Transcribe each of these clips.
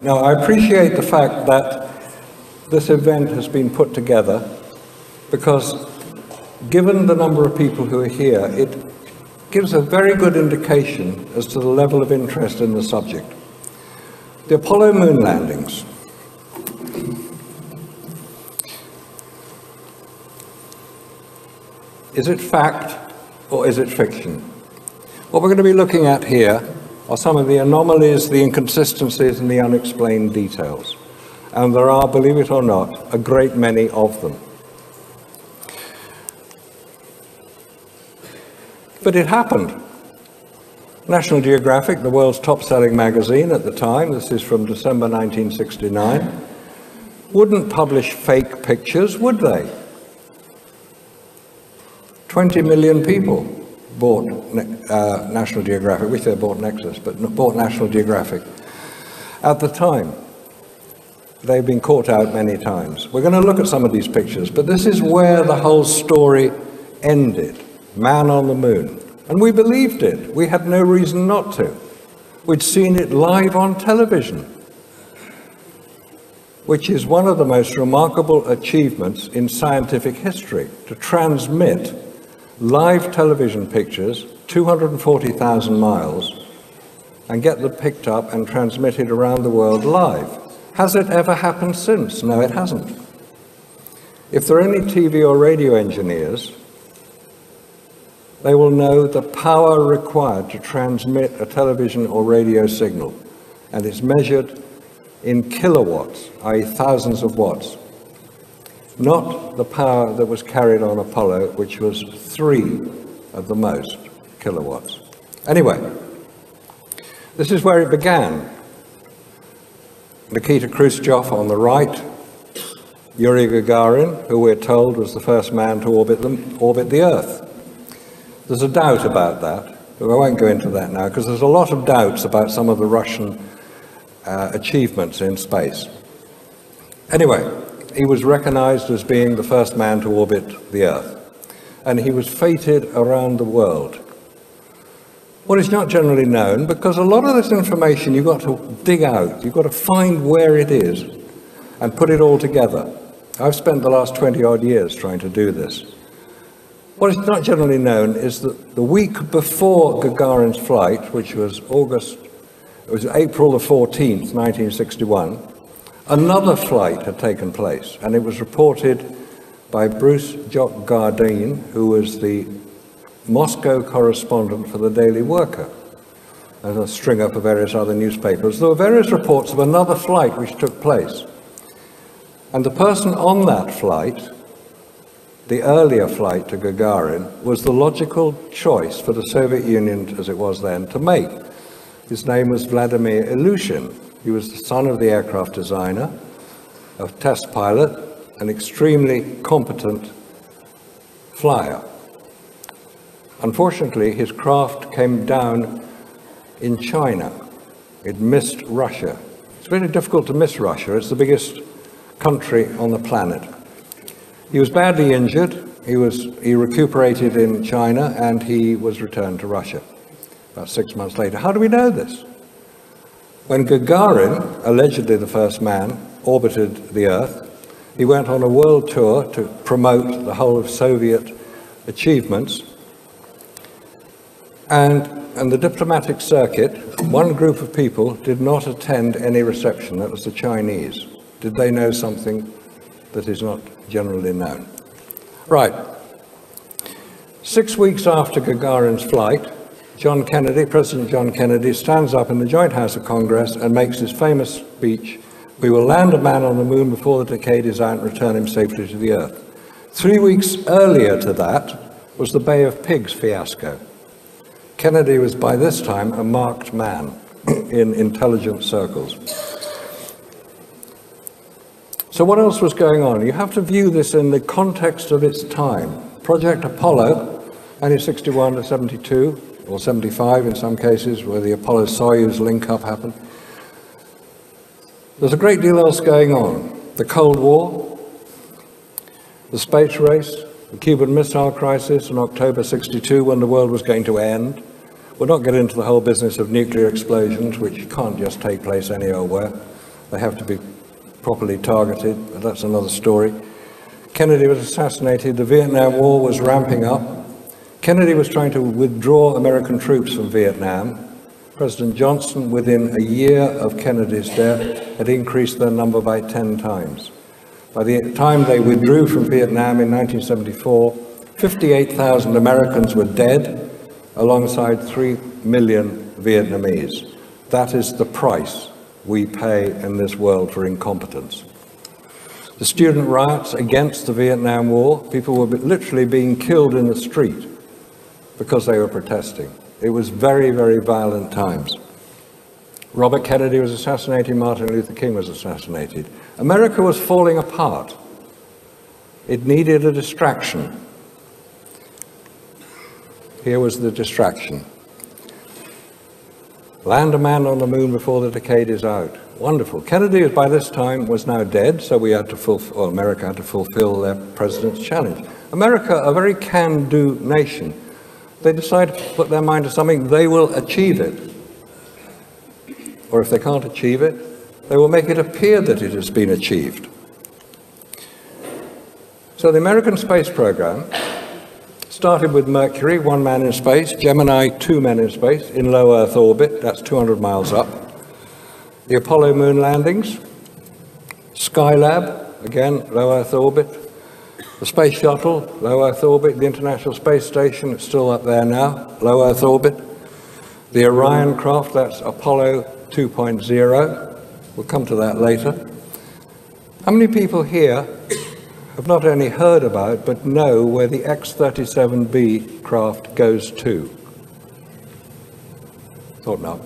Now, I appreciate the fact that this event has been put together because, given the number of people who are here, it gives a very good indication as to the level of interest in the subject. The Apollo moon landings. Is it fact or is it fiction? What we're going to be looking at here are some of the anomalies, the inconsistencies, and the unexplained details. And there are, believe it or not, a great many of them. But it happened. National Geographic, the world's top-selling magazine at the time, this is from December 1969, wouldn't publish fake pictures, would they? 20 million people bought National Geographic. We say bought Nexus, but bought National Geographic. At the time, they've been caught out many times. We're going to look at some of these pictures, but this is where the whole story ended. Man on the moon. And we believed it. We had no reason not to. We'd seen it live on television, which is one of the most remarkable achievements in scientific history, to transmit live television pictures 240,000 miles and get them picked up and transmitted around the world live. Has it ever happened since? No, it hasn't. If there are any TV or radio engineers, they will know the power required to transmit a television or radio signal, and it's measured in kilowatts, i.e. thousands of watts. Not the power that was carried on Apollo, which was 3 at the most kilowatts. Anyway, this is where it began. Nikita Khrushchev on the right, Yuri Gagarin, who we're told was the first man to orbit the Earth. There's a doubt about that, but I won't go into that now, because there's a lot of doubts about some of the Russian achievements in space. Anyway, he was recognized as being the first man to orbit the Earth, and he was feted around the world. What is not generally known, because a lot of this information you've got to dig out, you've got to find where it is and put it all together. I've spent the last 20-odd years trying to do this. What is not generally known is that the week before Gagarin's flight, which was April the 14th, 1961, another flight had taken place, and it was reported by Bruce Jock Gardine, who was the Moscow correspondent for the Daily Worker, and a stringer for various other newspapers. There were various reports of another flight which took place. And the person on that flight, the earlier flight to Gagarin, was the logical choice for the Soviet Union, as it was then, to make. His name was Vladimir Ilyushin. He was the son of the aircraft designer, a test pilot, an extremely competent flyer. Unfortunately, his craft came down in China. It missed Russia. It's very difficult to miss Russia. It's the biggest country on the planet. He was badly injured. He recuperated in China, and he was returned to Russia about 6 months later. How do we know this? When Gagarin, allegedly the first man, orbited the Earth, he went on a world tour to promote the whole of Soviet achievements. And the diplomatic circuit, one group of people did not attend any reception. That was the Chinese. Did they know something that is not generally known? Right. 6 weeks after Gagarin's flight, John Kennedy, President John Kennedy, stands up in the Joint House of Congress and makes his famous speech, "We will land a man on the moon before the decade is out and return him safely to the Earth." 3 weeks earlier to that was the Bay of Pigs fiasco. Kennedy was by this time a marked man in intelligence circles. So what else was going on? You have to view this in the context of its time. Project Apollo, 1961 to 72, or 75 in some cases, where the Apollo-Soyuz link-up happened. There's a great deal else going on. The Cold War, the space race, the Cuban Missile Crisis in October 62, when the world was going to end. We'll not get into the whole business of nuclear explosions, which can't just take place any old where. They have to be properly targeted, but that's another story. Kennedy was assassinated. The Vietnam War was ramping up. Kennedy was trying to withdraw American troops from Vietnam. President Johnson, within a year of Kennedy's death, had increased their number by 10 times. By the time they withdrew from Vietnam in 1974, 58,000 Americans were dead, alongside 3 million Vietnamese. That is the price we pay in this world for incompetence. The student riots against the Vietnam War, people were literally being killed in the street because they were protesting. It was very, very violent times. Robert Kennedy was assassinated, Martin Luther King was assassinated. America was falling apart. It needed a distraction. Here was the distraction. Land a man on the moon before the decade is out. Wonderful. Kennedy, by this time, was now dead, so we had to America had to fulfill their president's challenge. America, a very can-do nation, they decide to put their mind to something, they will achieve it. Or if they can't achieve it, they will make it appear that it has been achieved. So the American space program started with Mercury, 1 man in space, Gemini, 2 men in space, in low Earth orbit, that's 200 miles up. The Apollo moon landings, Skylab, again, low Earth orbit. The Space Shuttle, low Earth orbit. The International Space Station, it's still up there now, low Earth orbit. The Orion craft, that's Apollo 2.0. We'll come to that later. How many people here have not only heard about, but know where the X-37B craft goes to? Thought not.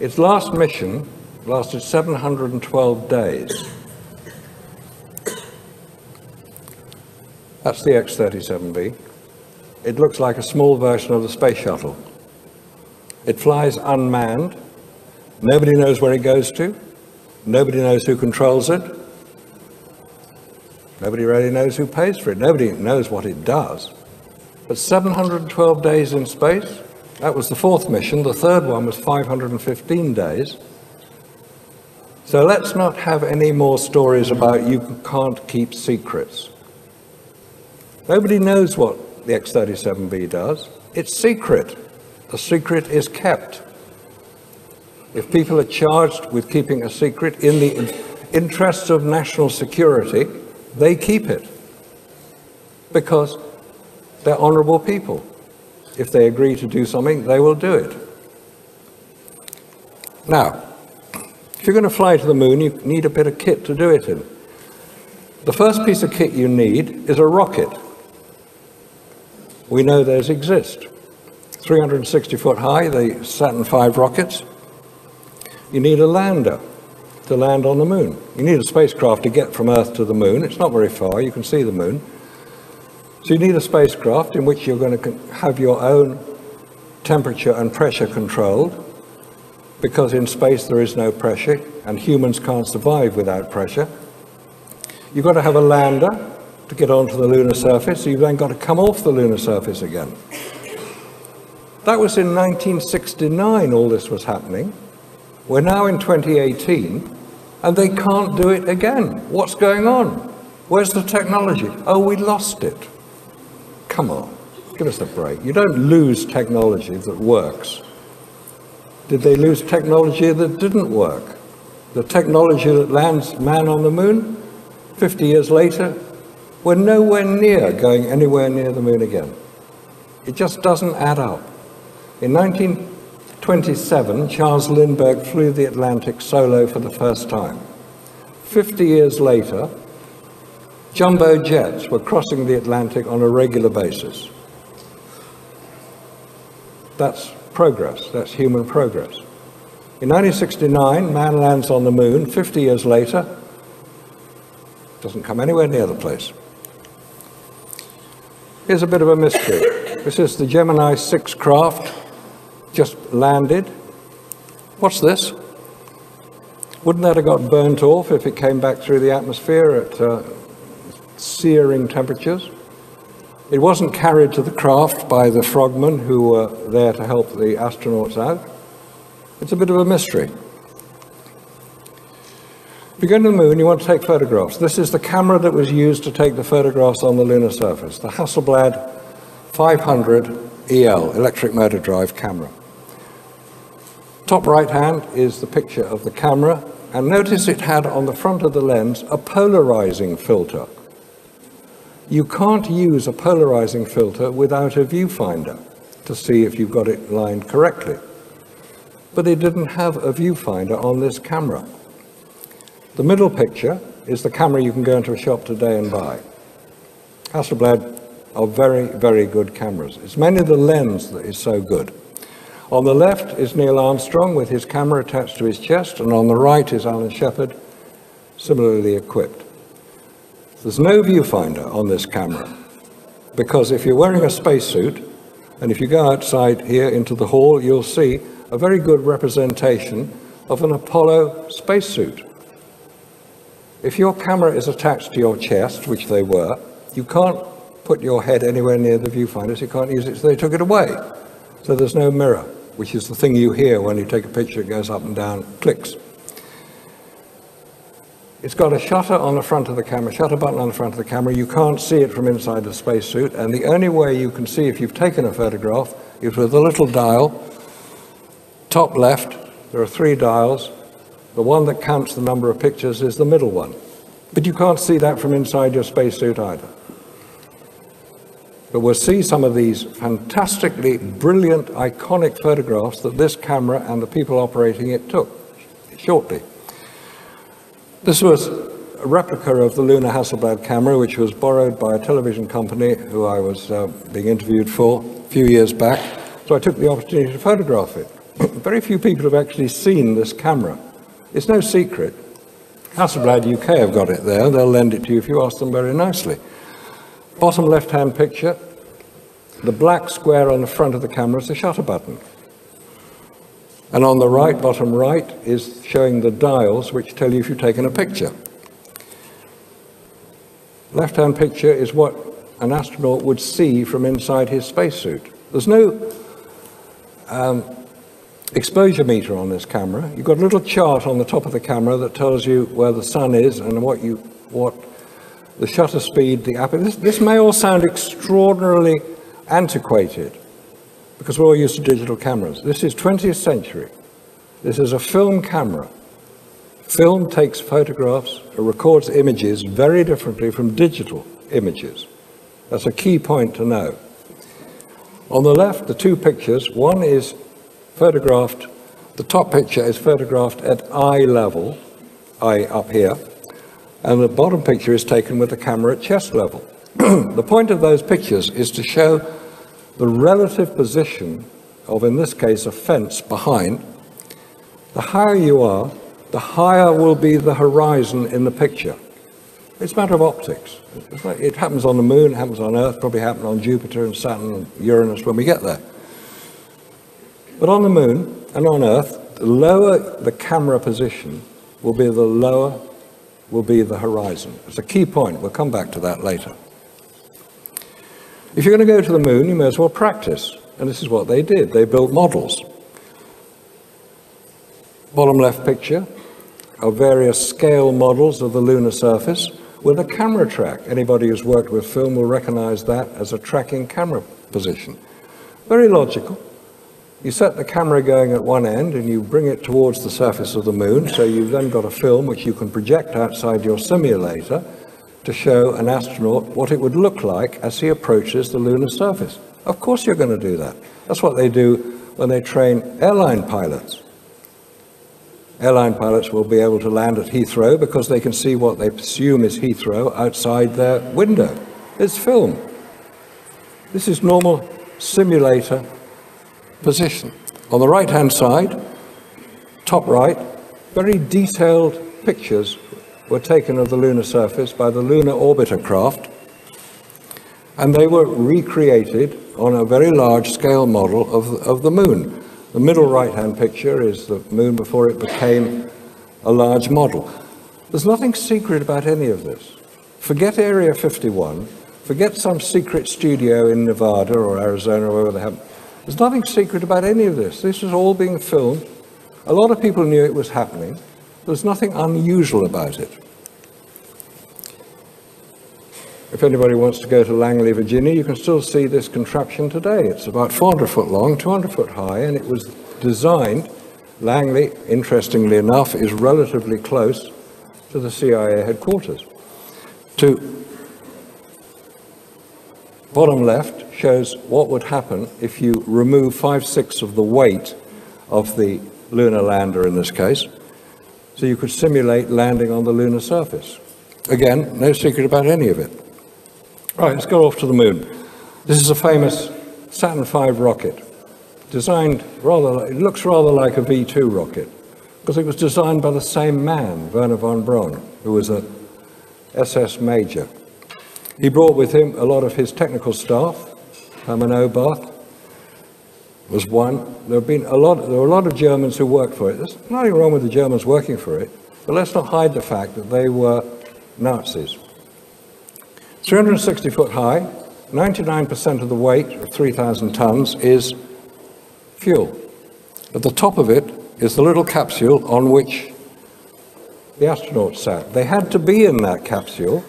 Its last mission lasted 712 days. That's the X-37B. It looks like a small version of the Space Shuttle. It flies unmanned. Nobody knows where it goes to. Nobody knows who controls it. Nobody really knows who pays for it. Nobody knows what it does. But 712 days in space, that was the 4th mission. The 3rd one was 515 days. So let's not have any more stories about you can't keep secrets. Nobody knows what the X-37B does. It's secret. The secret is kept. If people are charged with keeping a secret in the interests of national security, they keep it because they're honorable people. If they agree to do something, they will do it. Now, if you're going to fly to the moon, you need a bit of kit to do it in. The first piece of kit you need is a rocket. We know those exist. 360 foot high, the Saturn V rockets. You need a lander to land on the moon. You need a spacecraft to get from Earth to the moon. It's not very far, you can see the moon. So you need a spacecraft in which you're going to have your own temperature and pressure controlled, because in space there is no pressure and humans can't survive without pressure. You've got to have a lander to get onto the lunar surface, so you've then got to come off the lunar surface again. That was in 1969 all this was happening. We're now in 2018 and they can't do it again. What's going on? Where's the technology? Oh, we lost it. Come on, give us a break. You don't lose technology that works. Did they lose technology that didn't work? The technology that lands man on the moon, 50 years later, we're nowhere near going anywhere near the moon again. It just doesn't add up. In 1927, Charles Lindbergh flew the Atlantic solo for the first time. 50 years later, jumbo jets were crossing the Atlantic on a regular basis. That's progress, that's human progress. In 1969, man lands on the moon. 50 years later, doesn't come anywhere near the place. Here's a bit of a mystery. This is the Gemini 6 craft, just landed. What's this? Wouldn't that have got burnt off if it came back through the atmosphere at searing temperatures? It wasn't carried to the craft by the frogmen who were there to help the astronauts out. It's a bit of a mystery. If you go to the moon, you want to take photographs. This is the camera that was used to take the photographs on the lunar surface, the Hasselblad 500 EL, electric motor drive camera. Top right hand is the picture of the camera, and notice it had on the front of the lens a polarizing filter. You can't use a polarizing filter without a viewfinder to see if you've got it lined correctly. But it didn't have a viewfinder on this camera. The middle picture is the camera you can go into a shop today and buy. Hasselblad are very, very good cameras. It's mainly the lens that is so good. On the left is Neil Armstrong with his camera attached to his chest, and on the right is Alan Shepard, similarly equipped. There's no viewfinder on this camera, because if you're wearing a spacesuit, and if you go outside here into the hall, you'll see a very good representation of an Apollo spacesuit. If your camera is attached to your chest, which they were, you can't put your head anywhere near the viewfinder, so you can't use it, so they took it away. So there's no mirror, which is the thing you hear when you take a picture, it goes up and down, clicks. It's got a shutter on the front of the camera, shutter button on the front of the camera. You can't see it from inside the spacesuit, and the only way you can see if you've taken a photograph is with a little dial. Top left, there are 3 dials. The one that counts the number of pictures is the middle one. But you can't see that from inside your spacesuit either. But we'll see some of these fantastically brilliant, iconic photographs that this camera and the people operating it took shortly. This was a replica of the Lunar Hasselblad camera, which was borrowed by a television company who I was being interviewed for a few years back. So I took the opportunity to photograph it. Very few people have actually seen this camera. It's no secret. Hasselblad UK have got it there. They'll lend it to you if you ask them very nicely. Bottom left-hand picture, the black square on the front of the camera is the shutter button. And on the right, bottom right, is showing the dials which tell you if you've taken a picture. Left-hand picture is what an astronaut would see from inside his spacesuit. There's no exposure meter on this camera. You've got a little chart on the top of the camera that tells you where the sun is and what the shutter speed, the aperture. This may all sound extraordinarily antiquated because we're all used to digital cameras. This is 20th century. This is a film camera. Film takes photographs, it records images very differently from digital images. That's a key point to know. On the left, the 2 pictures, one is photographed, the top picture is photographed at eye level, eye up here, and the bottom picture is taken with the camera at chest level. The point of those pictures is to show the relative position of, in this case, a fence behind. The higher you are, the higher will be the horizon in the picture. It's a matter of optics. It happens on the moon, it happens on Earth, probably happen on Jupiter and Saturn and Uranus when we get there. But on the moon and on Earth, the lower the camera position will be, the lower will be the horizon. It's a key point. We'll come back to that later. If you're going to go to the moon, you may as well practice. And this is what they did. They built models. Bottom left picture are various scale models of the lunar surface with a camera track. Anybody who's worked with film will recognize that as a tracking camera position. Very logical. You set the camera going at one end and you bring it towards the surface of the moon, so you've then got a film which you can project outside your simulator to show an astronaut what it would look like as he approaches the lunar surface. Of course you're going to do that. That's what they do when they train airline pilots. Airline pilots will be able to land at Heathrow because they can see what they presume is Heathrow outside their window. It's film. This is normal simulator position. On the right-hand side, top right, very detailed pictures were taken of the lunar surface by the Lunar Orbiter craft, and they were recreated on a very large-scale model of the moon. The middle right-hand picture is the moon before it became a large model. There's nothing secret about any of this. Forget Area 51, forget some secret studio in Nevada or Arizona or wherever they have. There's nothing secret about any of this. This is all being filmed. A lot of people knew it was happening. There's nothing unusual about it. If anybody wants to go to Langley, Virginia, you can still see this contraption today. It's about 400 foot long, 200 foot high, and it was designed, Langley, interestingly enough, is relatively close to the CIA headquarters. To bottom left shows what would happen if you remove 5/6 of the weight of the lunar lander in this case, so you could simulate landing on the lunar surface. Again, no secret about any of it. Right, let's go off to the moon. This is a famous Saturn V rocket, designed it looks rather like a V2 rocket, because it was designed by the same man, Werner von Braun, who was a SS major. He brought with him a lot of his technical staff. Hermann Obarth was one. There were a lot of Germans who worked for it. There's nothing wrong with the Germans working for it, but let's not hide the fact that they were Nazis. 360 foot high, 99% of the weight, of 3,000 tons, is fuel. At the top of it is the little capsule on which the astronauts sat. They had to be in that capsule,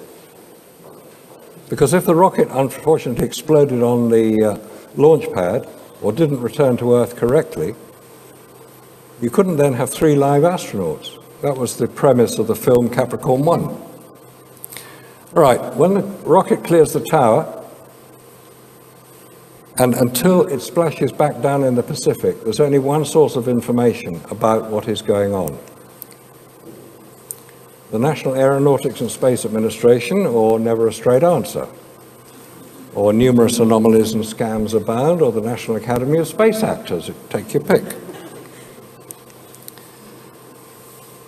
because if the rocket unfortunately exploded on the launch pad or didn't return to Earth correctly, you couldn't then have 3 live astronauts. That was the premise of the film Capricorn 1. All right, when the rocket clears the tower, and until it splashes back down in the Pacific, there's only one source of information about what is going on. The National Aeronautics and Space Administration, or Never a Straight Answer, or Numerous Anomalies and Scams Abound, or the National Academy of Space Actors. Take your pick.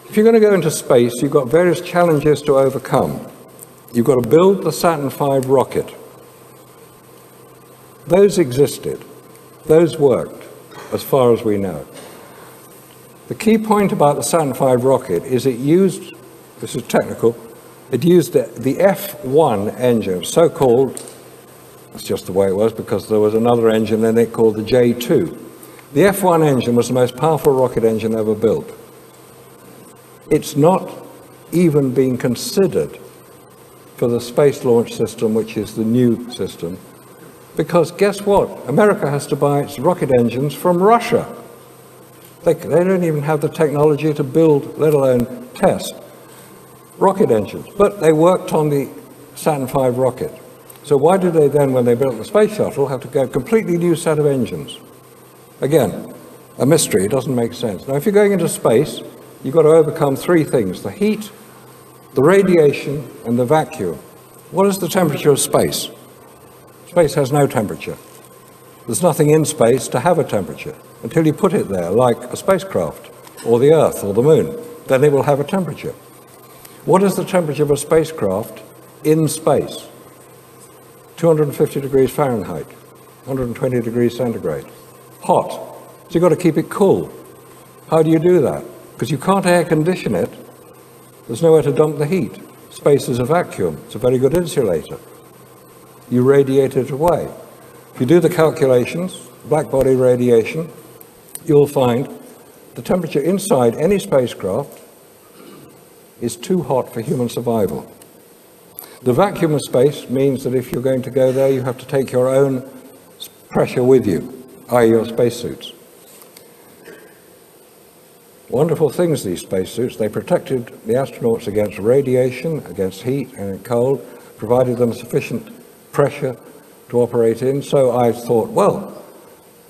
If you're going to go into space, you've got various challenges to overcome. You've got to build the Saturn V rocket. Those existed. Those worked, as far as we know. The key point about the Saturn V rocket is it used, this is technical, it used the F1 engine, so-called, that's just the way it was because there was another engine in it called the J2. The F1 engine was the most powerful rocket engine ever built. It's not even being considered for the Space Launch System, which is the new system, because guess what? America has to buy its rocket engines from Russia. They don't even have the technology to build, let alone test, rocket engines. But they worked on the Saturn V rocket. So why did they then, when they built the space shuttle, have to go a completely new set of engines? Again, a mystery. It doesn't make sense. Now, if you're going into space, you've got to overcome 3 things: the heat, the radiation, and the vacuum. What is the temperature of space? Space has no temperature. There's nothing in space to have a temperature until you put it there, like a spacecraft, or the Earth, or the Moon. Then it will have a temperature. What is the temperature of a spacecraft in space? 250 degrees Fahrenheit, 120 degrees centigrade. Hot. So you've got to keep it cool. How do you do that? Because you can't air condition it. There's nowhere to dump the heat. Space is a vacuum. It's a very good insulator. You radiate it away. If you do the calculations, black body radiation, you'll find the temperature inside any spacecraft is too hot for human survival. The vacuum of space means that if you're going to go there, you have to take your own pressure with you, i.e. your spacesuits. Wonderful things, these spacesuits. They protected the astronauts against radiation, against heat and cold, provided them sufficient pressure to operate in. So I thought, well,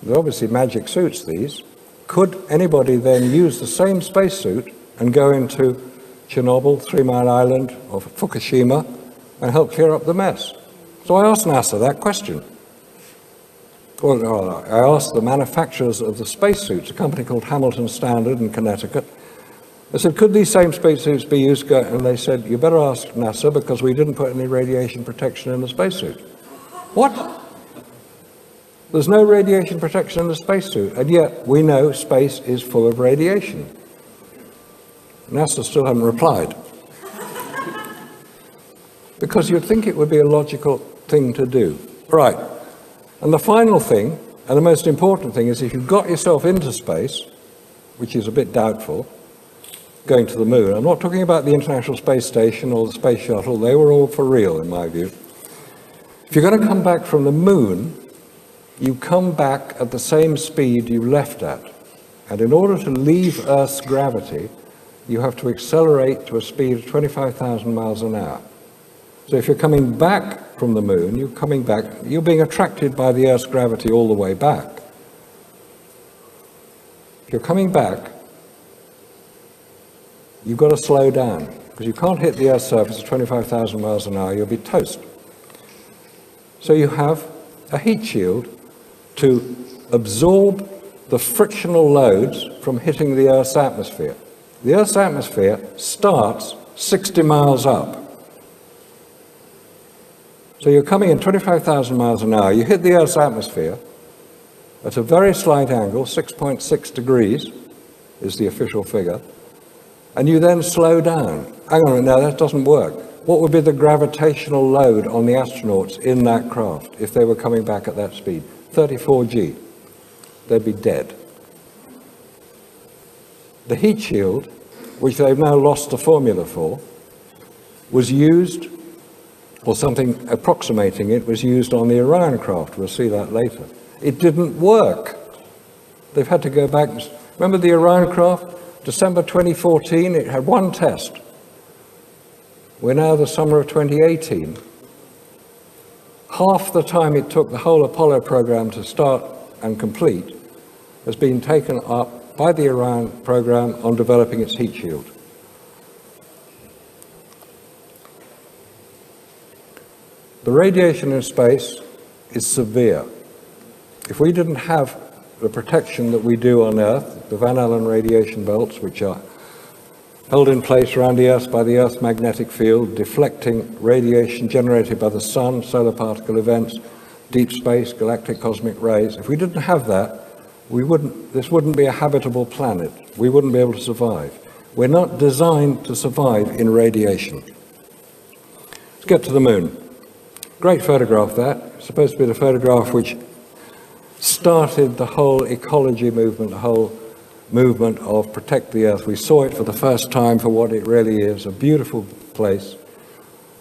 they're obviously magic suits, these. Could anybody then use the same spacesuit and go into Chernobyl, 3 Mile Island, or Fukushima, and help clear up the mess? So I asked NASA that question. Well, I asked the manufacturers of the spacesuits, a company called Hamilton Standard in Connecticut. I said, could these same spacesuits be used? And they said, you better ask NASA because we didn't put any radiation protection in the spacesuit. What? There's no radiation protection in the spacesuit, and yet we know space is full of radiation. NASA still haven't replied. Because you'd think it would be a logical thing to do. Right. And the final thing, and the most important thing, is if you've got yourself into space, which is a bit doubtful, going to the moon. I'm not talking about the International Space Station or the Space Shuttle. They were all for real, in my view. If you're going to come back from the moon, you come back at the same speed you left at. And in order to leave Earth's gravity, you have to accelerate to a speed of 25,000 miles an hour. So if you're coming back from the moon, you're being attracted by the Earth's gravity all the way back. If you're coming back, you've got to slow down, because you can't hit the Earth's surface at 25,000 miles an hour, you'll be toast. So you have a heat shield to absorb the frictional loads from hitting the Earth's atmosphere. The Earth's atmosphere starts 60 miles up. So you're coming in 25,000 miles an hour, you hit the Earth's atmosphere at a very slight angle, 6.6 degrees is the official figure, and you then slow down. Hang on a minute, no, that doesn't work. What would be the gravitational load on the astronauts in that craft if they were coming back at that speed? 34 G. They'd be dead. The heat shield, which they've now lost the formula for, was used, or something approximating it, was used on the Orion craft. We'll see that later. It didn't work. They've had to go back. Remember the Orion craft? December 2014, it had one test. We're now the summer of 2018. Half the time it took the whole Apollo program to start and complete has been taken up by the Orion program on developing its heat shield. The radiation in space is severe. If we didn't have the protection that we do on Earth, the Van Allen radiation belts, which are held in place around the Earth by the Earth's magnetic field, deflecting radiation generated by the sun, solar particle events, deep space, galactic cosmic rays. If we didn't have that, this wouldn't be a habitable planet. We wouldn't be able to survive. We're not designed to survive in radiation. Let's get to the moon. Great photograph that. It's supposed to be the photograph which started the whole ecology movement, the whole movement of protect the Earth. We saw it for the first time for what it really is, a beautiful place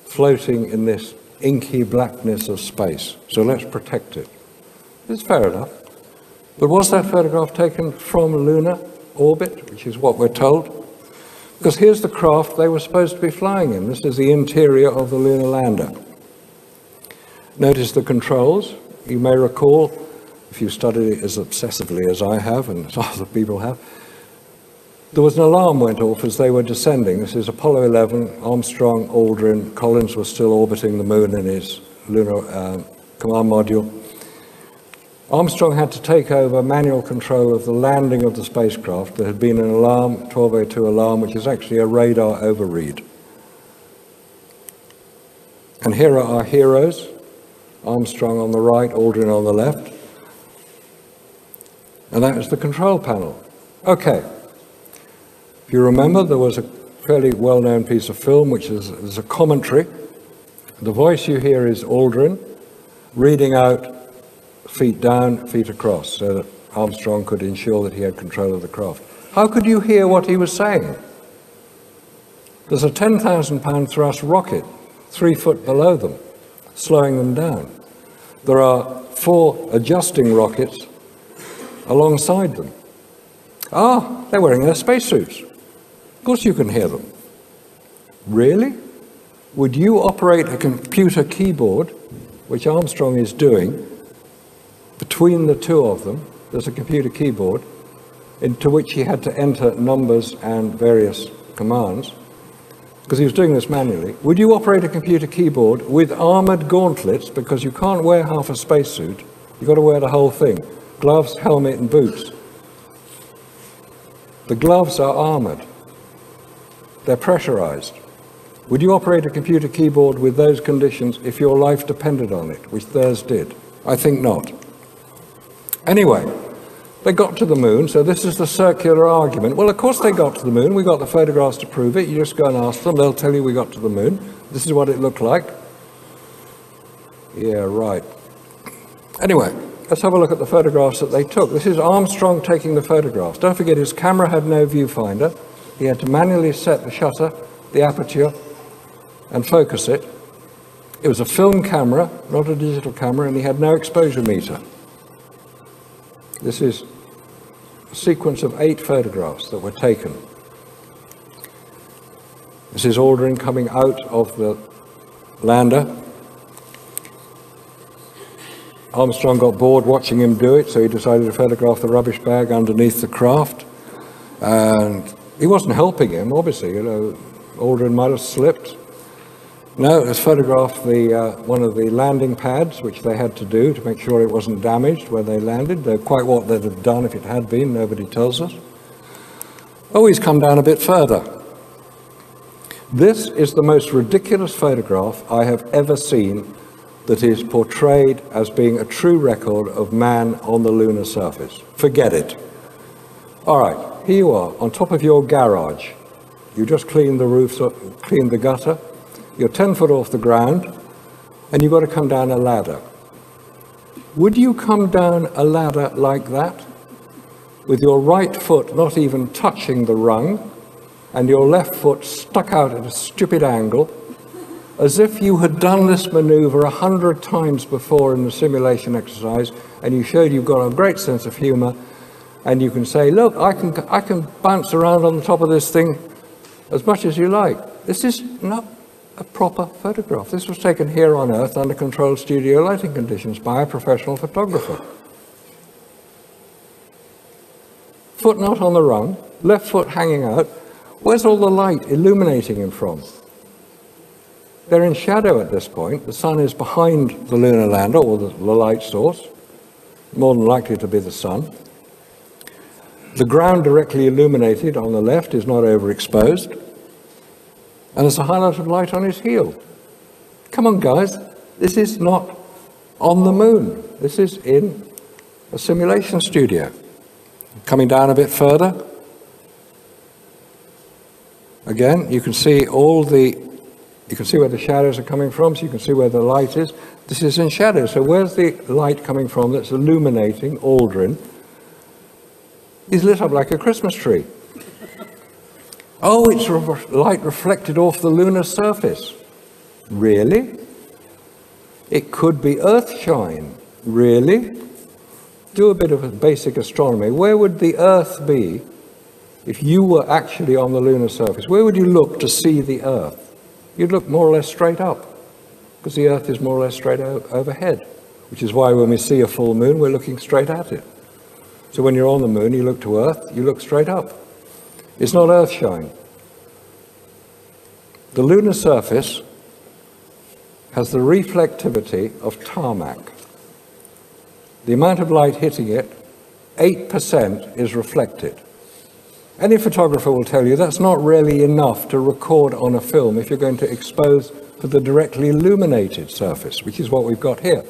floating in this inky blackness of space. So let's protect it. It's fair enough. But was that photograph taken from lunar orbit, which is what we're told? Because here's the craft they were supposed to be flying in. This is the interior of the lunar lander. Notice the controls. You may recall, if you studied it as obsessively as I have and as other people have, there was an alarm went off as they were descending. This is Apollo 11, Armstrong, Aldrin, Collins was still orbiting the moon in his lunar command module. Armstrong had to take over manual control of the landing of the spacecraft. There had been an alarm, 1202 alarm, which is actually a radar overread. And here are our heroes, Armstrong on the right, Aldrin on the left. And that was the control panel. Okay. If you remember, there was a fairly well-known piece of film, which is a commentary. The voice you hear is Aldrin reading out feet down, feet across, so that Armstrong could ensure that he had control of the craft. How could you hear what he was saying? There's a 10,000-pound thrust rocket 3 foot below them, slowing them down. There are 4 adjusting rockets alongside them. Ah, they're wearing their spacesuits. Of course you can hear them. Really? Would you operate a computer keyboard, which Armstrong is doing, between the two of them? There's a computer keyboard into which he had to enter numbers and various commands, because he was doing this manually. Would you operate a computer keyboard with armored gauntlets, because you can't wear half a spacesuit, you've got to wear the whole thing, gloves, helmet and boots. The gloves are armored. They're pressurized. Would you operate a computer keyboard with those conditions if your life depended on it, which theirs did? I think not. Anyway, they got to the moon, so this is the circular argument. Well, of course they got to the moon. We got the photographs to prove it. You just go and ask them. They'll tell you we got to the moon. This is what it looked like. Yeah, right. Anyway, let's have a look at the photographs that they took. This is Armstrong taking the photographs. Don't forget, his camera had no viewfinder. He had to manually set the shutter, the aperture, and focus it. It was a film camera, not a digital camera, and he had no exposure meter. This is a sequence of 8 photographs that were taken. This is Aldrin coming out of the lander. Armstrong got bored watching him do it, so he decided to photograph the rubbish bag underneath the craft. And he wasn't helping him, obviously. You know, Aldrin might have slipped. No, let's photograph one of the landing pads, which they had to do to make sure it wasn't damaged where they landed. They're quite what they'd have done if it had been, nobody tells us. Oh, he's come down a bit further. This is the most ridiculous photograph I have ever seen that is portrayed as being a true record of man on the lunar surface. Forget it. All right, here you are on top of your garage. You just cleaned the roof, cleaned the gutter. You're 10 foot off the ground, and you've got to come down a ladder. Would you come down a ladder like that, with your right foot not even touching the rung, and your left foot stuck out at a stupid angle, as if you had done this maneuver 100 times before in the simulation exercise, and you showed you've got a great sense of humor, and you can say, look, I can bounce around on the top of this thing as much as you like. This is not a proper photograph. This was taken here on Earth under controlled studio lighting conditions by a professional photographer. Foot not on the rung, left foot hanging out. Where's all the light illuminating him from? They're in shadow at this point. The sun is behind the lunar lander, or the light source, more than likely to be the sun. The ground directly illuminated on the left is not overexposed. And there's a highlight of light on his heel. Come on, guys. This is not on the moon. This is in a simulation studio. Coming down a bit further. Again, you can see you can see where the shadows are coming from, so you can see where the light is. This is in shadow, so where's the light coming from that's illuminating Aldrin? He's lit up like a Christmas tree. Oh, it's light reflected off the lunar surface. Really? It could be Earthshine. Really? Do a bit of basic astronomy. Where would the Earth be if you were actually on the lunar surface? Where would you look to see the Earth? You'd look more or less straight up, because the Earth is more or less straight overhead, which is why when we see a full moon, we're looking straight at it. So when you're on the moon, you look to Earth, you look straight up. It's not Earthshine. The lunar surface has the reflectivity of tarmac. The amount of light hitting it, 8% is reflected. Any photographer will tell you that's not really enough to record on a film if you're going to expose to the directly illuminated surface, which is what we've got here.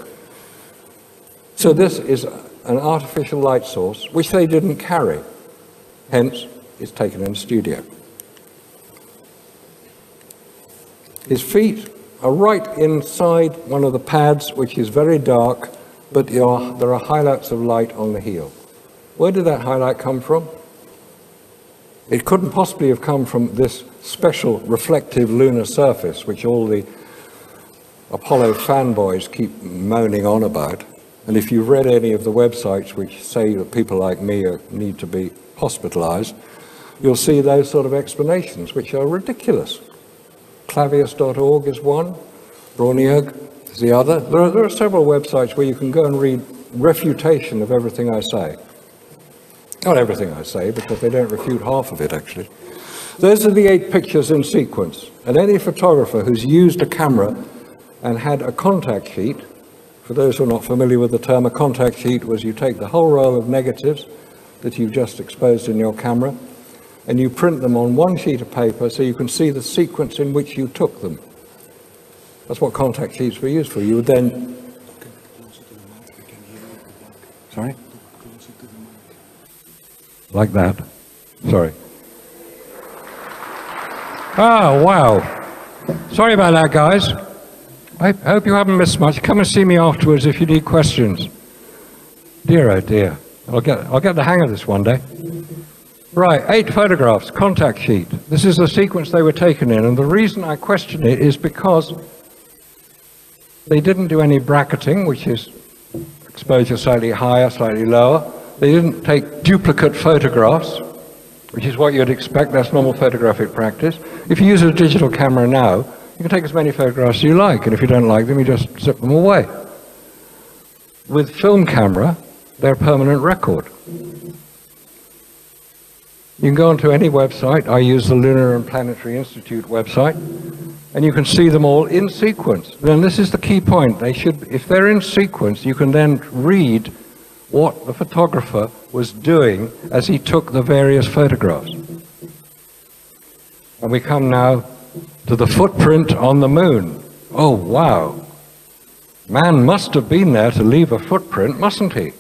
So this is an artificial light source, which they didn't carry. Hence, it's taken in the studio. His feet are right inside one of the pads, which is very dark, but there are highlights of light on the heel. Where did that highlight come from? It couldn't possibly have come from this special reflective lunar surface, which all the Apollo fanboys keep moaning on about. And if you've read any of the websites which say that people like me need to be hospitalized, you'll see those sort of explanations, which are ridiculous. Clavius.org is one, Brauniag is the other. There are several websites where you can go and read refutation of everything I say. Not everything I say, because they don't refute half of it, actually. Those are the 8 pictures in sequence. And any photographer who's used a camera and had a contact sheet, for those who are not familiar with the term, a contact sheet was you take the whole roll of negatives that you've just exposed in your camera, and you print them on one sheet of paper so you can see the sequence in which you took them. That's what contact sheets were used for. You would then... Sorry? Like that. Sorry. Oh, wow. Sorry about that, guys. I hope you haven't missed much. Come and see me afterwards if you need questions. Dear, oh dear. I'll get the hang of this one day. Right, 8 photographs, contact sheet. This is the sequence they were taken in, and the reason I question it is because they didn't do any bracketing, which is exposure slightly higher, slightly lower. They didn't take duplicate photographs, which is what you'd expect. That's normal photographic practice. If you use a digital camera now, you can take as many photographs as you like, and if you don't like them, you just zip them away. With film camera, they're a permanent record. You can go onto any website. I use the Lunar and Planetary Institute website, and you can see them all in sequence. Then this is the key point. They should, if they're in sequence, you can then read what the photographer was doing as he took the various photographs. And we come now to the footprint on the moon. Oh, wow. Man must have been there to leave a footprint, mustn't he?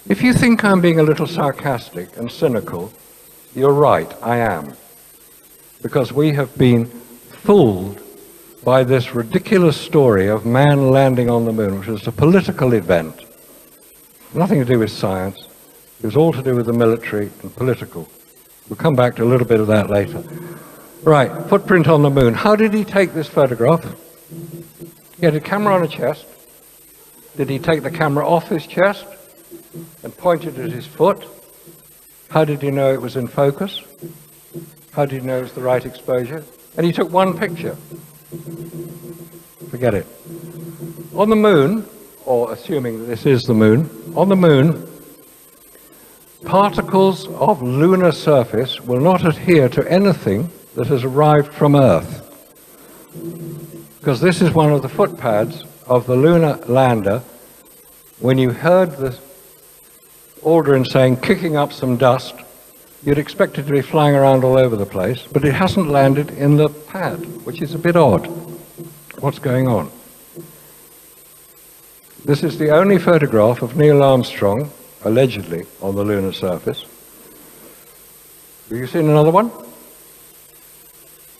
If you think I'm being a little sarcastic and cynical, you're right, I am. Because we have been fooled by this ridiculous story of man landing on the moon, which was a political event. Nothing to do with science. It was all to do with the military and political. We'll come back to a little bit of that later. Right, footprint on the moon. How did he take this photograph? He had a camera on a chest. Did he take the camera off his chest and point it at his foot? How did he know it was in focus? How did he know it was the right exposure? And he took one picture. Forget it. On the moon, or assuming that this is the moon, on the moon, particles of lunar surface will not adhere to anything that has arrived from Earth. Because this is one of the footpads of the lunar lander. When you heard the Aldrin saying, kicking up some dust, you'd expect it to be flying around all over the place, but it hasn't landed in the pad, which is a bit odd. What's going on? This is the only photograph of Neil Armstrong, allegedly, on the lunar surface. Have you seen another one?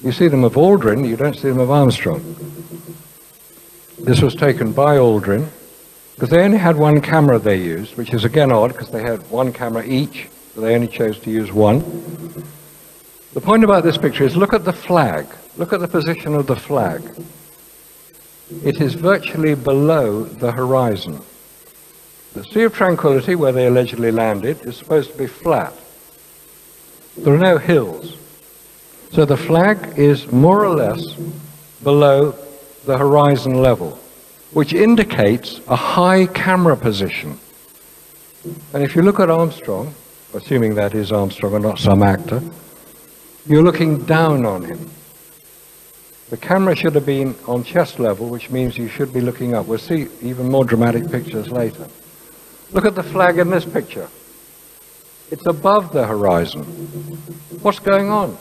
You see them of Aldrin, you don't see them of Armstrong. This was taken by Aldrin, because they only had one camera they used, which is again odd, because they had one camera each, but they only chose to use one. The point about this picture is look at the flag. Look at the position of the flag. It is virtually below the horizon. The Sea of Tranquility, where they allegedly landed, is supposed to be flat. There are no hills. So the flag is more or less below the horizon level, which indicates a high camera position. And if you look at Armstrong, assuming that is Armstrong and not some actor, you're looking down on him. The camera should have been on chest level, which means you should be looking up. We'll see even more dramatic pictures later. Look at the flag in this picture. It's above the horizon. What's going on?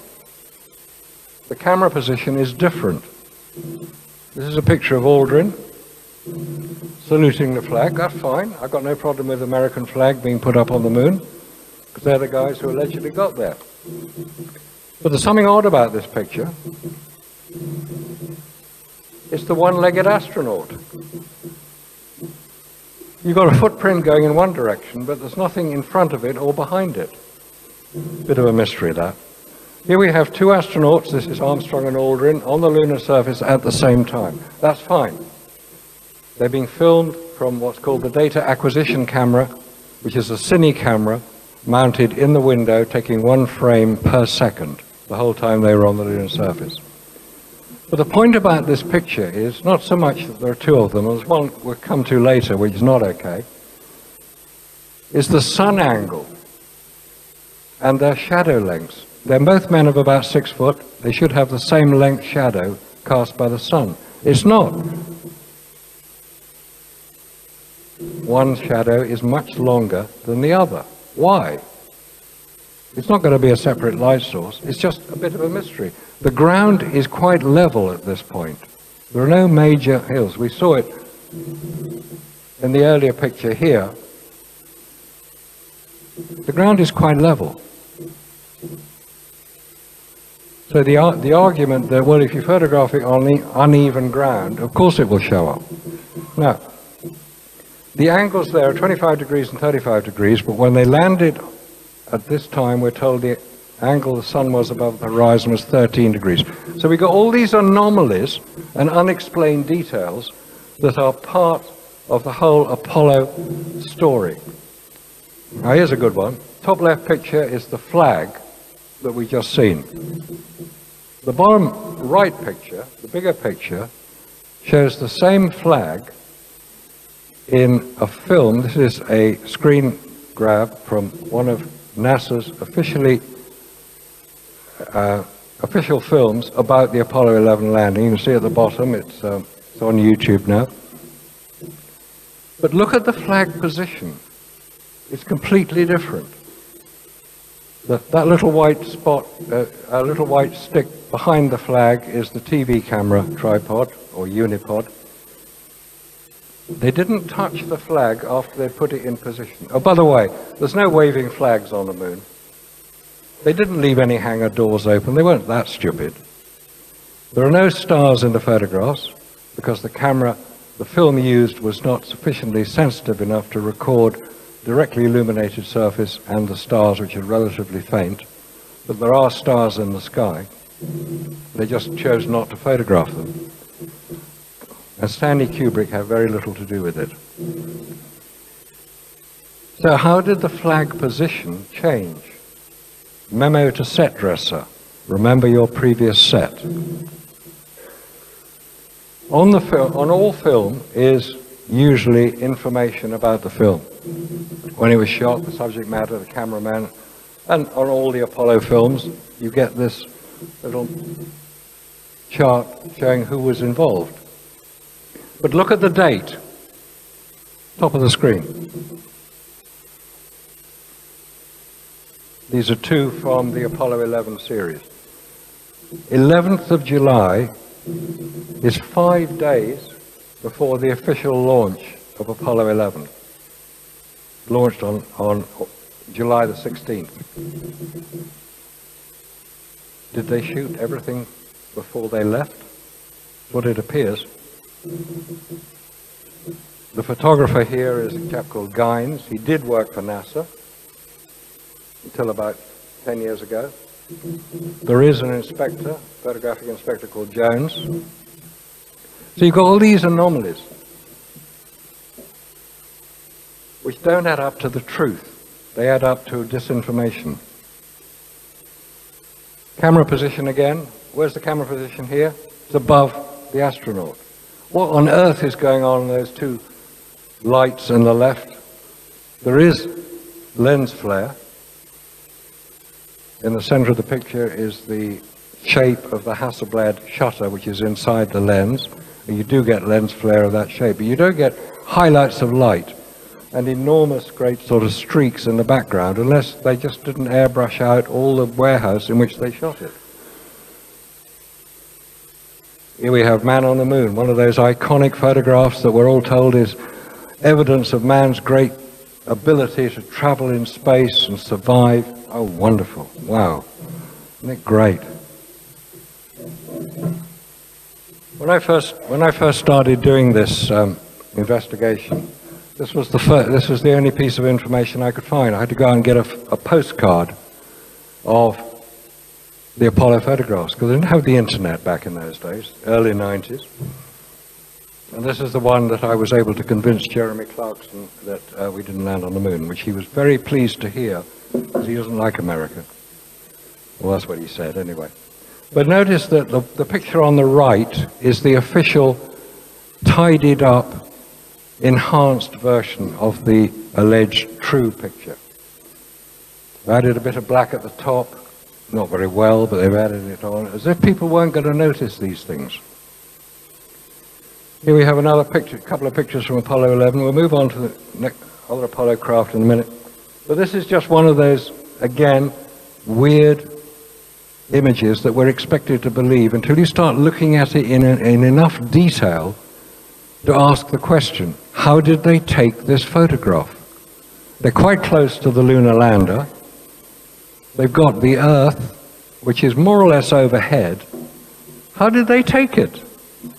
The camera position is different. This is a picture of Aldrin saluting the flag. That's fine. I've got no problem with the American flag being put up on the moon, because they're the guys who allegedly got there. But there's something odd about this picture. It's the one-legged astronaut. You've got a footprint going in one direction, but there's nothing in front of it or behind it. Bit of a mystery, that. Here we have two astronauts, this is Armstrong and Aldrin, on the lunar surface at the same time. That's fine. They're being filmed from what's called the data acquisition camera, which is a cine camera mounted in the window, taking one frame per second, the whole time they were on the lunar surface. But the point about this picture is not so much that there are two of them, there's one we'll come to later, which is not okay, is the sun angle and their shadow lengths. They're both men of about 6 foot. They should have the same length shadow cast by the sun. It's not. One shadow is much longer than the other. Why? It's not going to be a separate light source. It's just a bit of a mystery. The ground is quite level at this point. There are no major hills. We saw it in the earlier picture here. The ground is quite level. So the argument that, well, if you photograph it on the uneven ground, of course it will show up. Now, the angles there are 25 degrees and 35 degrees, but when they landed at this time, we're told the angle the sun was above the horizon was 13 degrees. So we got all these anomalies and unexplained details that are part of the whole Apollo story. Now here's a good one. Top left picture is the flag that we just seen. The bottom right picture, the bigger picture, shows the same flag in a film. This is a screen grab from one of NASA's official films about the Apollo 11 landing. You can see at the bottom, it's on YouTube now. But look at the flag position. It's completely different. That little white spot, a little white stick behind the flag is the TV camera tripod or unipod. They didn't touch the flag after they put it in position. Oh, by the way, there's no waving flags on the moon. They didn't leave any hangar doors open. They weren't that stupid. There are no stars in the photographs because the film used was not sufficiently sensitive enough to record directly illuminated surface and the stars, which are relatively faint. But there are stars in the sky. They just chose not to photograph them. And Stanley Kubrick had very little to do with it. So how did the flag position change? Memo to set dresser. Remember your previous set. On all film is usually information about the film. When it was shot, the subject matter, the cameraman, and on all the Apollo films, you get this little chart showing who was involved. But look at the date, top of the screen. These are two from the Apollo 11 series. 11th of July is 5 days before the official launch of Apollo 11. Launched on July the 16th. Did they shoot everything before they left? That's what it appears. The photographer here is a chap called Gynes. He did work for NASA until about 10 years ago. There is an inspector, photographic inspector called Jones. So you've got all these anomalies which don't add up to the truth. They add up to disinformation. Camera position again. Where's the camera position here? It's above the astronaut. What on earth is going on in those two lights on the left? There is lens flare. In the center of the picture is the shape of the Hasselblad shutter, which is inside the lens. And you do get lens flare of that shape, but you don't get highlights of light and enormous, great sort of streaks in the background, unless they just didn't airbrush out all the warehouse in which they shot it. Here we have Man on the Moon, one of those iconic photographs that we're all told is evidence of man's great ability to travel in space and survive. Oh, wonderful. Wow. Isn't it great? When I first started doing this investigation, this was the only piece of information I could find. I had to go and get a postcard of the Apollo photographs, because they didn't have the internet back in those days, early 90s. And this is the one that I was able to convince Jeremy Clarkson that we didn't land on the moon, which he was very pleased to hear, because he doesn't like America. Well, that's what he said anyway. But notice that the picture on the right is the official, tidied up, enhanced version of the alleged true picture. They added a bit of black at the top, not very well, but they've added it on, as if people weren't going to notice these things. Here we have another picture, a couple of pictures from Apollo 11. We'll move on to the other Apollo craft in a minute. But this is just one of those, again, weird images that we're expected to believe until you start looking at it in enough detail to ask the question, how did they take this photograph? They're quite close to the lunar lander. They've got the Earth, which is more or less overhead. How did they take it?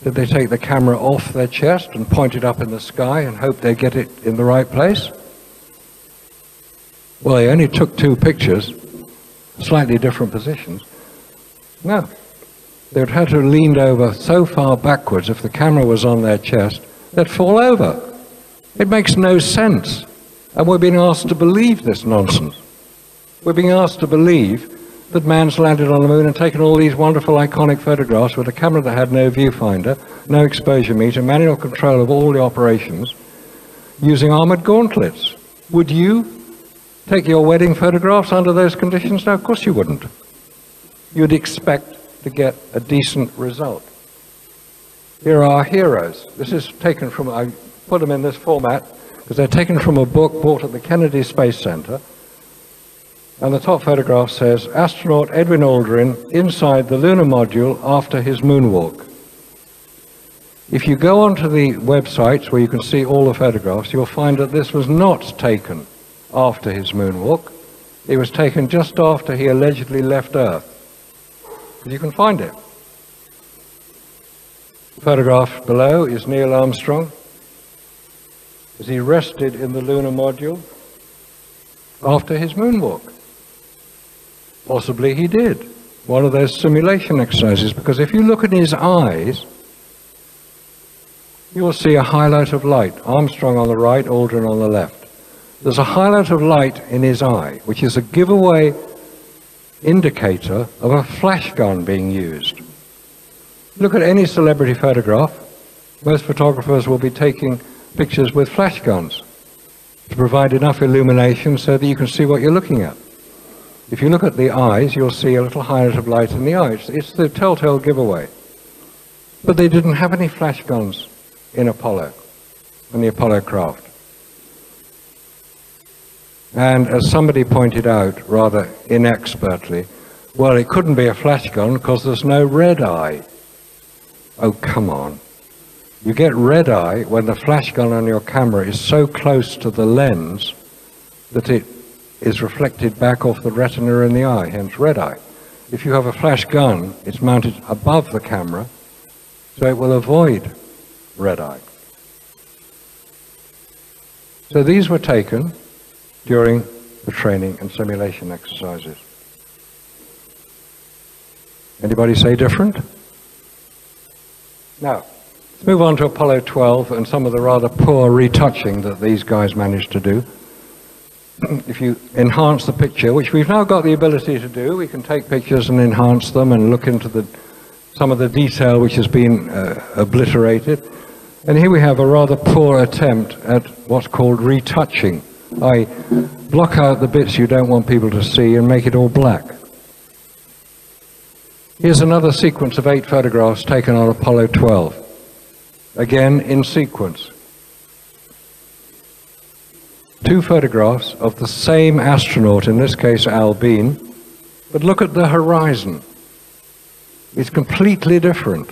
Did they take the camera off their chest and point it up in the sky and hope they get it in the right place? Well, he only took 2 pictures, slightly different positions. No. They'd had to have leaned over so far backwards, if the camera was on their chest, they'd fall over. It makes no sense. And we're being asked to believe this nonsense. We're being asked to believe that man's landed on the moon and taken all these wonderful iconic photographs with a camera that had no viewfinder, no exposure meter, manual control of all the operations, using armored gauntlets. Would you take your wedding photographs under those conditions? No, of course you wouldn't. You'd expect to get a decent result. Here are our heroes. This is taken from, I put them in this format because they're taken from a book bought at the Kennedy Space Center. And the top photograph says, astronaut Edwin Aldrin inside the lunar module after his moonwalk. If you go onto the websites where you can see all the photographs, you'll find that this was not taken after his moonwalk. It was taken just after he allegedly left Earth. You can find it. The photograph below is Neil Armstrong as he rested in the lunar module after his moonwalk. Possibly he did. One of those simulation exercises, because if you look at his eyes, you will see a highlight of light. Armstrong on the right, Aldrin on the left. There's a highlight of light in his eye, which is a giveaway indicator of a flash gun being used. Look at any celebrity photograph. Most photographers will be taking pictures with flash guns to provide enough illumination so that you can see what you're looking at. If you look at the eyes, you'll see a little highlight of light in the eyes. It's the telltale giveaway. But they didn't have any flash guns in Apollo, in the Apollo craft. And as somebody pointed out, rather inexpertly, well, it couldn't be a flash gun because there's no red eye. Oh, come on. You get red eye when the flash gun on your camera is so close to the lens that it is reflected back off the retina in the eye, hence red eye. If you have a flash gun, it's mounted above the camera, so it will avoid red eye. So these were taken during the training and simulation exercises. Anybody say different? Now, let's move on to Apollo 12 and some of the rather poor retouching that these guys managed to do. If you enhance the picture, which we've now got the ability to do, we can take pictures and enhance them and look into some of the detail which has been obliterated. And here we have a rather poor attempt at what's called retouching. I block out the bits you don't want people to see and make it all black. Here's another sequence of 8 photographs taken on Apollo 12. Again, in sequence. 2 photographs of the same astronaut, in this case Al Bean, but look at the horizon. It's completely different.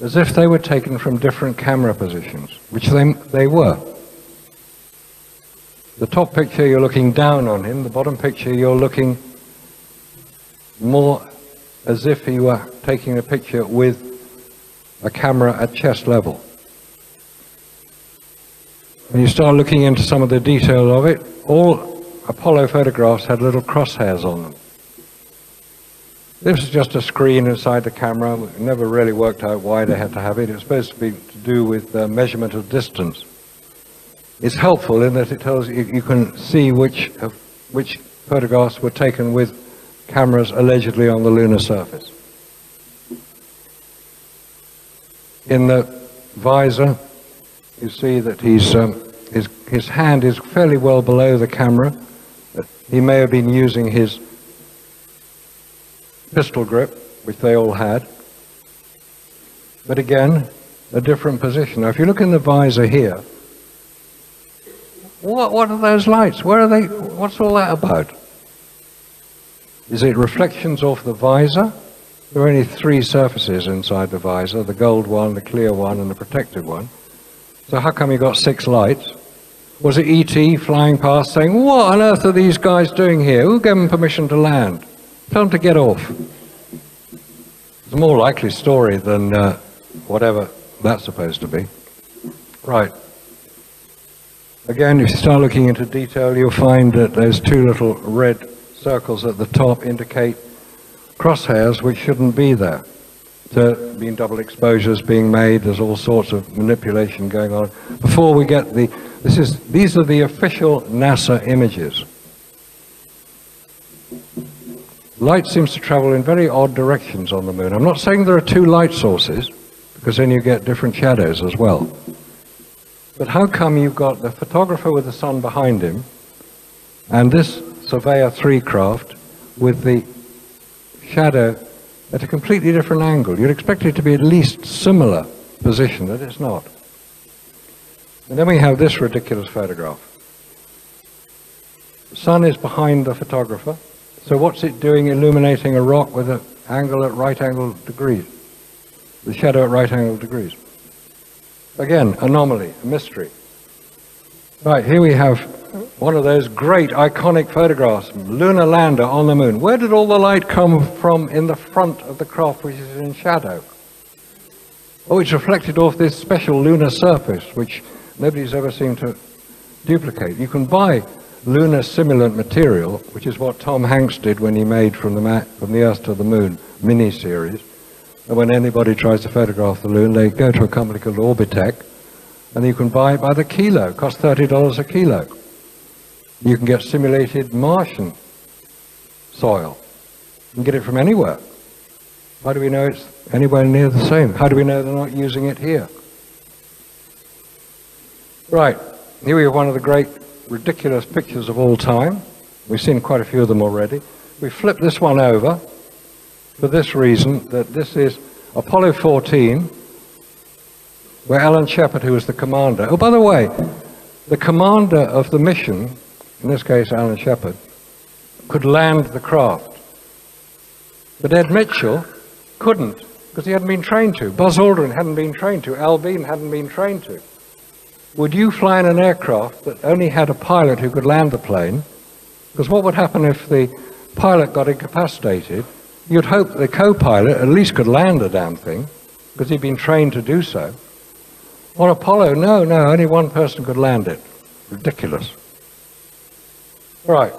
As if they were taken from different camera positions, which they were. The top picture you're looking down on him, the bottom picture you're looking more as if he were taking a picture with a camera at chest level. When you start looking into some of the details of it, all Apollo photographs had little crosshairs on them. This is just a screen inside the camera. It never really worked out why they had to have it. It was supposed to be to do with measurement of distance. It's helpful in that it tells you can see which photographs were taken with cameras allegedly on the lunar surface. In the visor, you see that his hand is fairly well below the camera. He may have been using his pistol grip, which they all had. But again, a different position. Now, if you look in the visor here, what are those lights? Where are they? What's all that about? Is it reflections off the visor? There are only 3 surfaces inside the visor, the gold one, the clear one, and the protected one. So how come you got 6 lights? Was it E.T. flying past saying, what on earth are these guys doing here? Who gave them permission to land? Tell them to get off. It's a more likely story than whatever that's supposed to be. Right. Again, if you start looking into detail, you'll find that there's two little red circles at the top indicate crosshairs which shouldn't be there. So, being double exposures being made, there's all sorts of manipulation going on. Before we get these are the official NASA images. Light seems to travel in very odd directions on the moon. I'm not saying there are two light sources, because then you get different shadows as well. But how come you've got the photographer with the sun behind him, and this Surveyor 3 craft with the shadow at a completely different angle? You'd expect it to be at least similar position, but it's not. And then we have this ridiculous photograph. The sun is behind the photographer, so what's it doing illuminating a rock with an angle at right angle degrees? The shadow at right angle degrees. Again, anomaly, a mystery. Right, here we have one of those great iconic photographs, lunar lander on the moon. Where did all the light come from in the front of the craft, which is in shadow? Oh, it's reflected off this special lunar surface, which nobody's ever seemed to duplicate. You can buy lunar simulant material, which is what Tom Hanks did when he made From the Earth to the Moon mini-series. And when anybody tries to photograph the moon, they go to a company called Orbitech, and you can buy it by the kilo. It costs $30 a kilo. You can get simulated Martian soil. You can get it from anywhere. How do we know it's anywhere near the same? How do we know they're not using it here? Right, here we have one of the great ridiculous pictures of all time. We've seen quite a few of them already. We flip this one over for this reason, that this is Apollo 14, where Alan Shepard, who was the commander. Oh, by the way, the commander of the mission, in this case Alan Shepard, could land the craft. But Ed Mitchell couldn't, because he hadn't been trained to. Buzz Aldrin hadn't been trained to. Al Bean hadn't been trained to. Would you fly in an aircraft that only had a pilot who could land the plane? Because what would happen if the pilot got incapacitated? You'd hope the co-pilot at least could land the damn thing, because he'd been trained to do so. On Apollo, no, only one person could land it. Ridiculous. Right.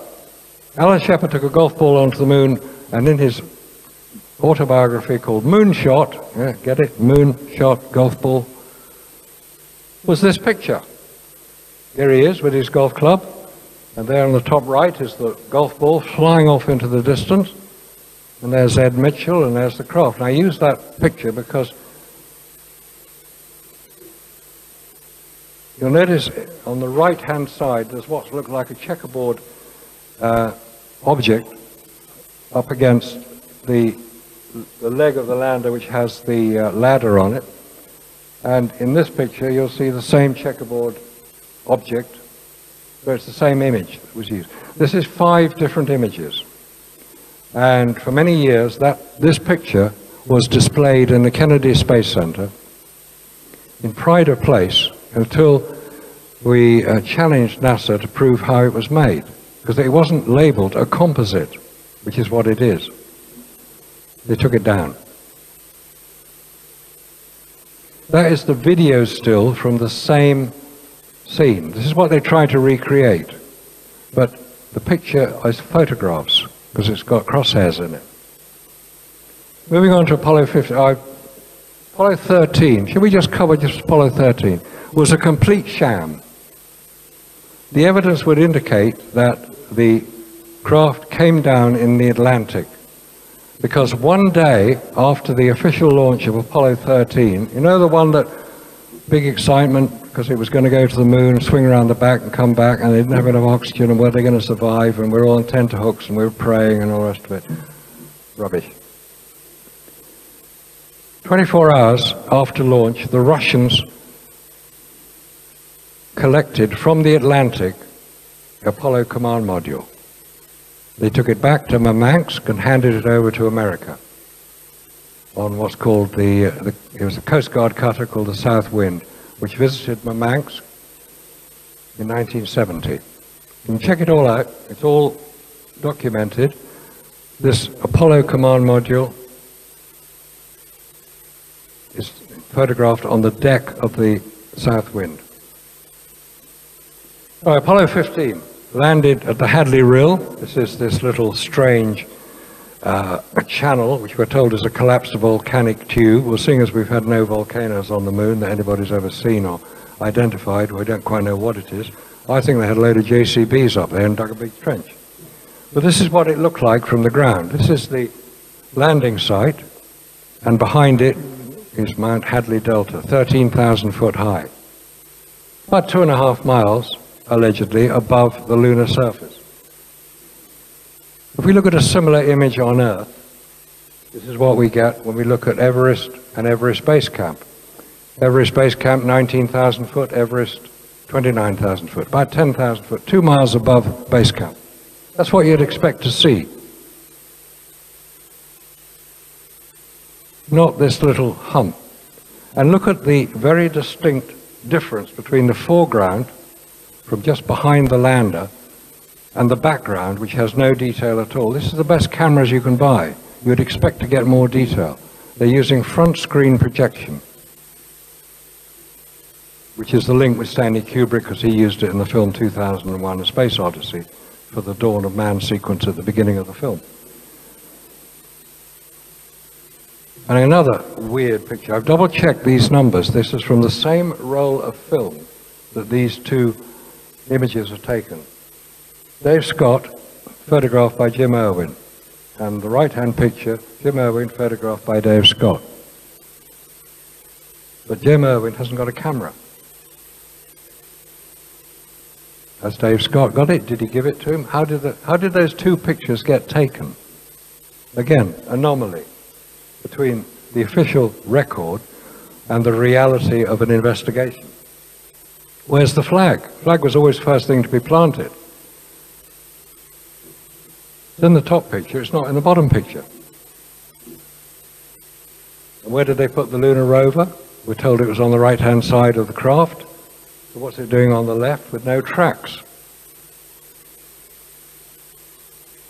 Alan Shepard took a golf ball onto the moon, and in his autobiography called Moonshot, yeah, get it? Moonshot, golf ball, was this picture. Here he is with his golf club, and there on the top right is the golf ball flying off into the distance. And there's Ed Mitchell, and there's the craft. And I use that picture because you'll notice on the right-hand side there's what looks like a checkerboard object up against the leg of the lander, which has the ladder on it. And in this picture you'll see the same checkerboard object, so it's the same image that was used. This is 5 different images. And for many years, this picture was displayed in the Kennedy Space Center in pride of place until we challenged NASA to prove how it was made, because it wasn't labeled a composite, which is what it is. They took it down. That is the video still from the same scene. This is what they tried to recreate, but the picture is photographs, because it's got crosshairs in it. Moving on to Apollo 13, should we just cover just Apollo 13, was a complete sham. The evidence would indicate that the craft came down in the Atlantic, because one day after the official launch of Apollo 13, you know, the one that, big excitement, because it was going to go to the moon, swing around the back and come back, and they didn't have enough oxygen, and were they going to survive, and we're all on tenterhooks, and we were praying, and all the rest of it. Rubbish. 24 hours after launch, the Russians collected from the Atlantic Apollo command module. They took it back to Murmansk and handed it over to America on what's called it was a Coast Guard cutter called the South Wind, which visited Murmansk in 1970. You can check it all out. It's all documented. This Apollo command module is photographed on the deck of the South Wind. Right, Apollo 15 landed at the Hadley Rill. This is this little strange channel, which we're told is a collapsed volcanic tube. Well, seeing as we've had no volcanoes on the moon that anybody's ever seen or identified, we don't quite know what it is. I think they had a load of JCBs up there and dug a big trench. But this is what it looked like from the ground. This is the landing site, and behind it is Mount Hadley Delta, 13,000 foot high. About 2.5 miles, allegedly, above the lunar surface. If we look at a similar image on Earth, this is what we get when we look at Everest and Everest Base Camp. Everest Base Camp, 19,000 foot, Everest, 29,000 foot, about 10,000 foot, 2 miles above Base Camp. That's what you'd expect to see. Not this little hump. And look at the very distinct difference between the foreground, from just behind the lander, and the background, which has no detail at all. This is the best cameras you can buy. You would expect to get more detail. They're using front screen projection, which is the link with Stanley Kubrick, because he used it in the film 2001: A Space Odyssey for the Dawn of Man sequence at the beginning of the film. And another weird picture. I've double-checked these numbers. This is from the same roll of film that these two images are taken. Dave Scott, photographed by Jim Irwin. And the right-hand picture, Jim Irwin, photographed by Dave Scott. But Jim Irwin hasn't got a camera. Has Dave Scott got it? Did he give it to him? How did those two pictures get taken? Again, anomaly between the official record and the reality of an investigation. Where's the flag? The flag was always the first thing to be planted. It's in the top picture, it's not in the bottom picture. And where did they put the lunar rover? We're told it was on the right-hand side of the craft. So what's it doing on the left with no tracks?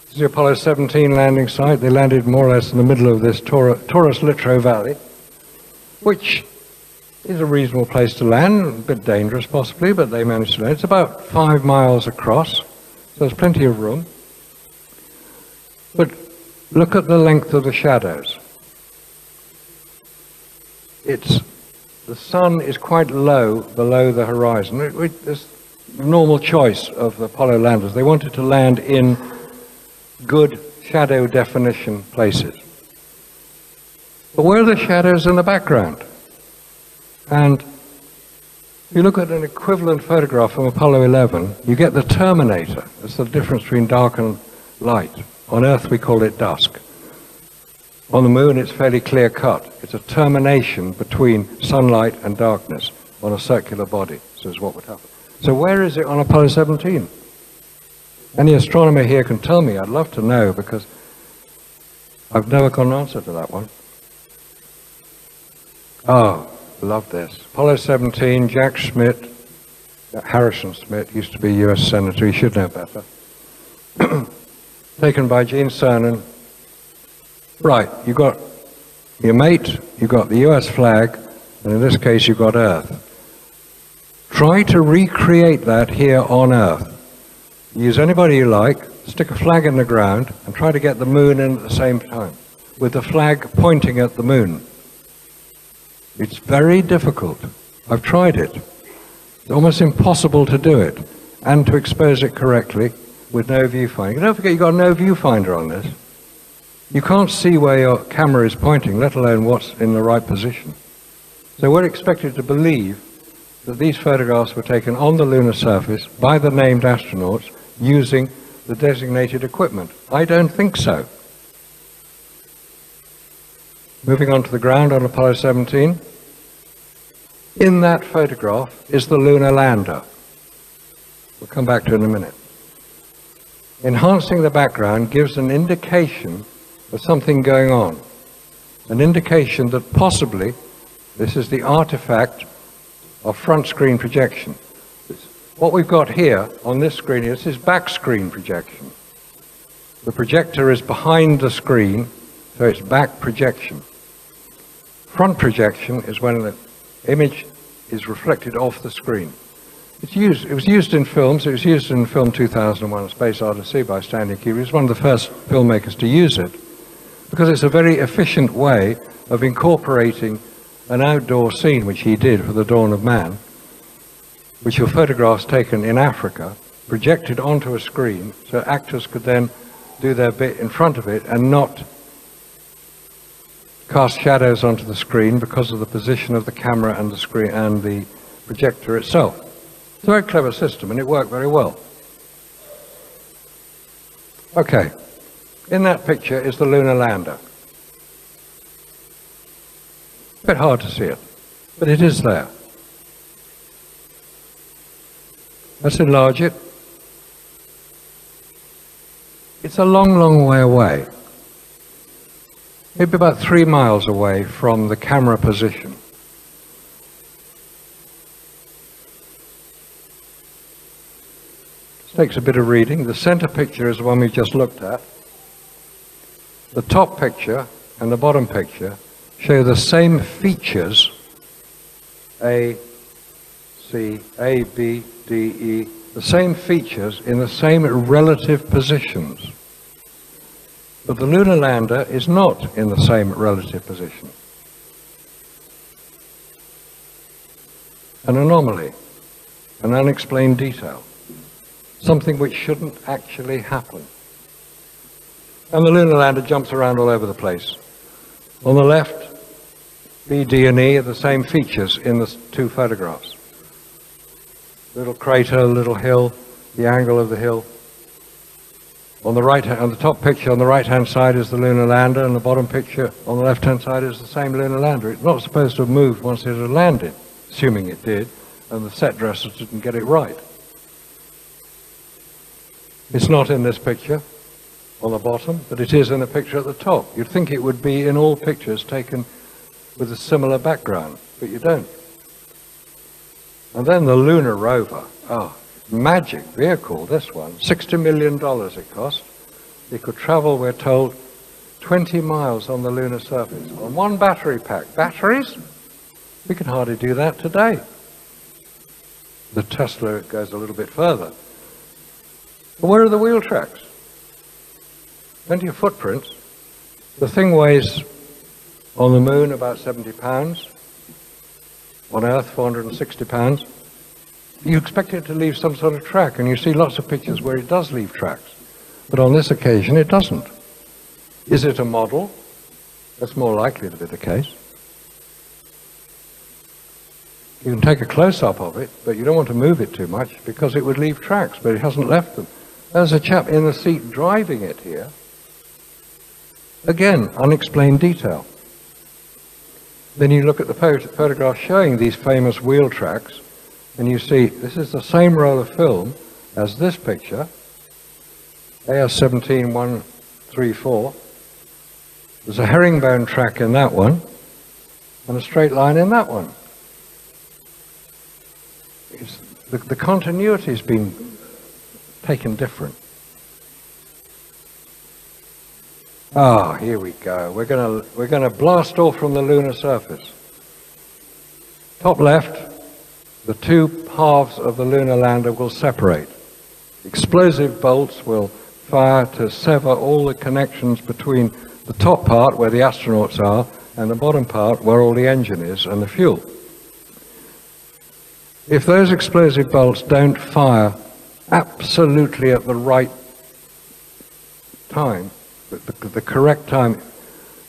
This is the Apollo 17 landing site. They landed more or less in the middle of this Taurus Littrow Valley, which is a reasonable place to land, a bit dangerous possibly, but they managed to land. It's about 5 miles across, so there's plenty of room. But look at the length of the shadows. The sun is quite low below the horizon. It's a normal choice of the Apollo landers. They wanted to land in good shadow definition places. But where are the shadows in the background? And if you look at an equivalent photograph from Apollo 11, you get the terminator. That's the difference between dark and light. On Earth, we call it dusk. On the moon, it's fairly clear-cut. It's a termination between sunlight and darkness on a circular body. So is what would happen. So where is it on Apollo 17? Any astronomer here can tell me. I'd love to know, because I've never got an answer to that one. Oh, love this. Apollo 17, Jack Schmitt, Harrison Schmitt, used to be US Senator, he should know better. Taken by Gene Cernan. Right, you've got your mate, you've got the US flag, and in this case you've got Earth. Try to recreate that here on Earth. Use anybody you like, stick a flag in the ground, and try to get the moon in at the same time, with the flag pointing at the moon. It's very difficult. I've tried it. It's almost impossible to do it, and to expose it correctly with no viewfinder. Don't forget, you've got no viewfinder on this. You can't see where your camera is pointing, let alone what's in the right position. So we're expected to believe that these photographs were taken on the lunar surface by the named astronauts using the designated equipment. I don't think so. Moving on to the ground on Apollo 17. In that photograph is the lunar lander. We'll come back to it in a minute. Enhancing the background gives an indication of something going on. An indication that possibly this is the artifact of front screen projection. What we've got here on this screen is back screen projection. The projector is behind the screen, so it's back projection. Front projection is when the image is reflected off the screen. It was used in films. It was used in film 2001: A Space Odyssey by Stanley Kubrick. He was one of the first filmmakers to use it because it's a very efficient way of incorporating an outdoor scene, which he did for The Dawn of Man, which were photographs taken in Africa, projected onto a screen, so actors could then do their bit in front of it and not cast shadows onto the screen because of the position of the camera and the screen and the projector itself. It's a very clever system, and it worked very well. Okay, in that picture is the lunar lander. A bit hard to see it, but it is there. Let's enlarge it. It's a long, long way away. Maybe about 3 miles away from the camera position. This takes a bit of reading. The center picture is the one we just looked at. The top picture and the bottom picture show the same features, A, C, A, B, D, E, the same features in the same relative positions. But the lunar lander is not in the same relative position. An anomaly, an unexplained detail, something which shouldn't actually happen. And the lunar lander jumps around all over the place. On the left, B, D, and E are the same features in the two photographs. Little crater, little hill, the angle of the hill. On the top picture on the right-hand side is the lunar lander, and the bottom picture on the left-hand side is the same lunar lander. It's not supposed to have moved once it had landed, assuming it did, and the set dressers didn't get it right. It's not in this picture on the bottom, but it is in the picture at the top. You'd think it would be in all pictures taken with a similar background, but you don't. And then the lunar rover. Oh, magic vehicle, this one. $60 million it cost. It could travel, we're told, 20 miles on the lunar surface on one battery pack. Batteries? We can hardly do that today. The Tesla goes a little bit further. But where are the wheel tracks? Plenty of footprints. The thing weighs on the moon about 70 pounds. On Earth, 460 pounds. You expect it to leave some sort of track, and you see lots of pictures where it does leave tracks. But on this occasion, it doesn't. Is it a model? That's more likely to be the case. You can take a close-up of it, but you don't want to move it too much because it would leave tracks, but it hasn't left them. There's a chap in the seat driving it here. Again, unexplained detail. Then you look at the photograph showing these famous wheel tracks, and you see this is the same roll of film as this picture, AS17134. There's a herringbone track in that one, and a straight line in that one. The continuity's been taken different. Ah, here we go. We're gonna blast off from the lunar surface. Top left, the two halves of the lunar lander will separate. Explosive bolts will fire to sever all the connections between the top part, where the astronauts are, and the bottom part, where all the engine is and the fuel. If those explosive bolts don't fire absolutely at the right time, the correct time,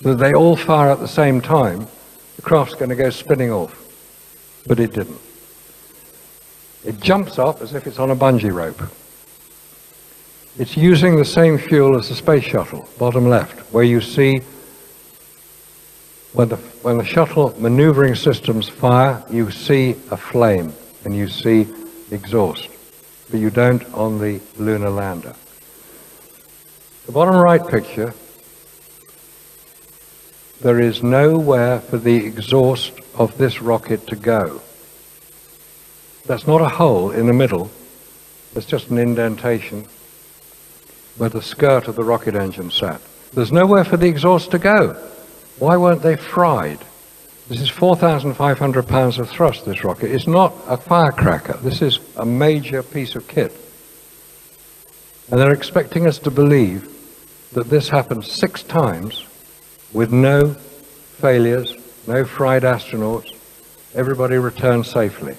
that they all fire at the same time, the craft's going to go spinning off. But it didn't. It jumps up as if it's on a bungee rope. It's using the same fuel as the space shuttle, bottom left, where you see when the shuttle maneuvering systems fire, you see a flame and you see exhaust, but you don't on the lunar lander. The bottom right picture, there is nowhere for the exhaust of this rocket to go. That's not a hole in the middle, it's just an indentation where the skirt of the rocket engine sat. There's nowhere for the exhaust to go. Why weren't they fried? This is 4,500 pounds of thrust, this rocket. It's not a firecracker. This is a major piece of kit. And they're expecting us to believe that this happened 6 times with no failures, no fried astronauts. Everybody returned safely.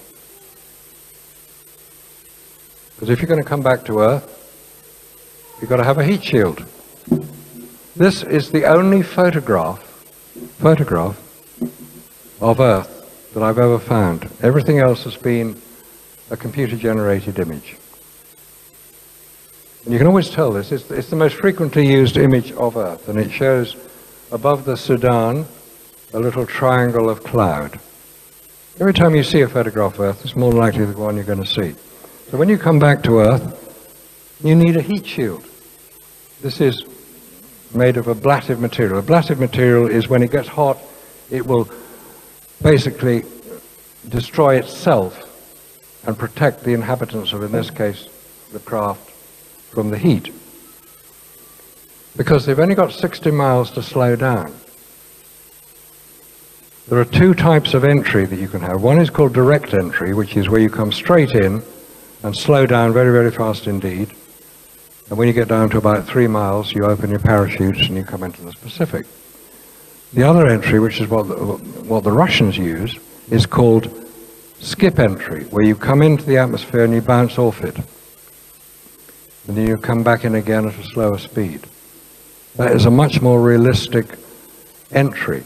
Because if you're going to come back to Earth, you've got to have a heat shield. This is the only photograph of Earth that I've ever found. Everything else has been a computer-generated image. And you can always tell this. It's the most frequently used image of Earth, and it shows above the Sudan a little triangle of cloud. Every time you see a photograph of Earth, it's more likely the one you're going to see. So when you come back to Earth, you need a heat shield. This is made of a ablative material. Ablative material is when it gets hot, it will basically destroy itself and protect the inhabitants of, in this case, the craft, from the heat. Because they've only got 60 miles to slow down. There are 2 types of entry that you can have. One is called direct entry, which is where you come straight in and slow down very, very fast indeed. And when you get down to about 3 miles, you open your parachutes and you come into the Pacific. The other entry, which is what the Russians use, is called skip entry, where you come into the atmosphere and you bounce off it. And then you come back in again at a slower speed. That is a much more realistic entry.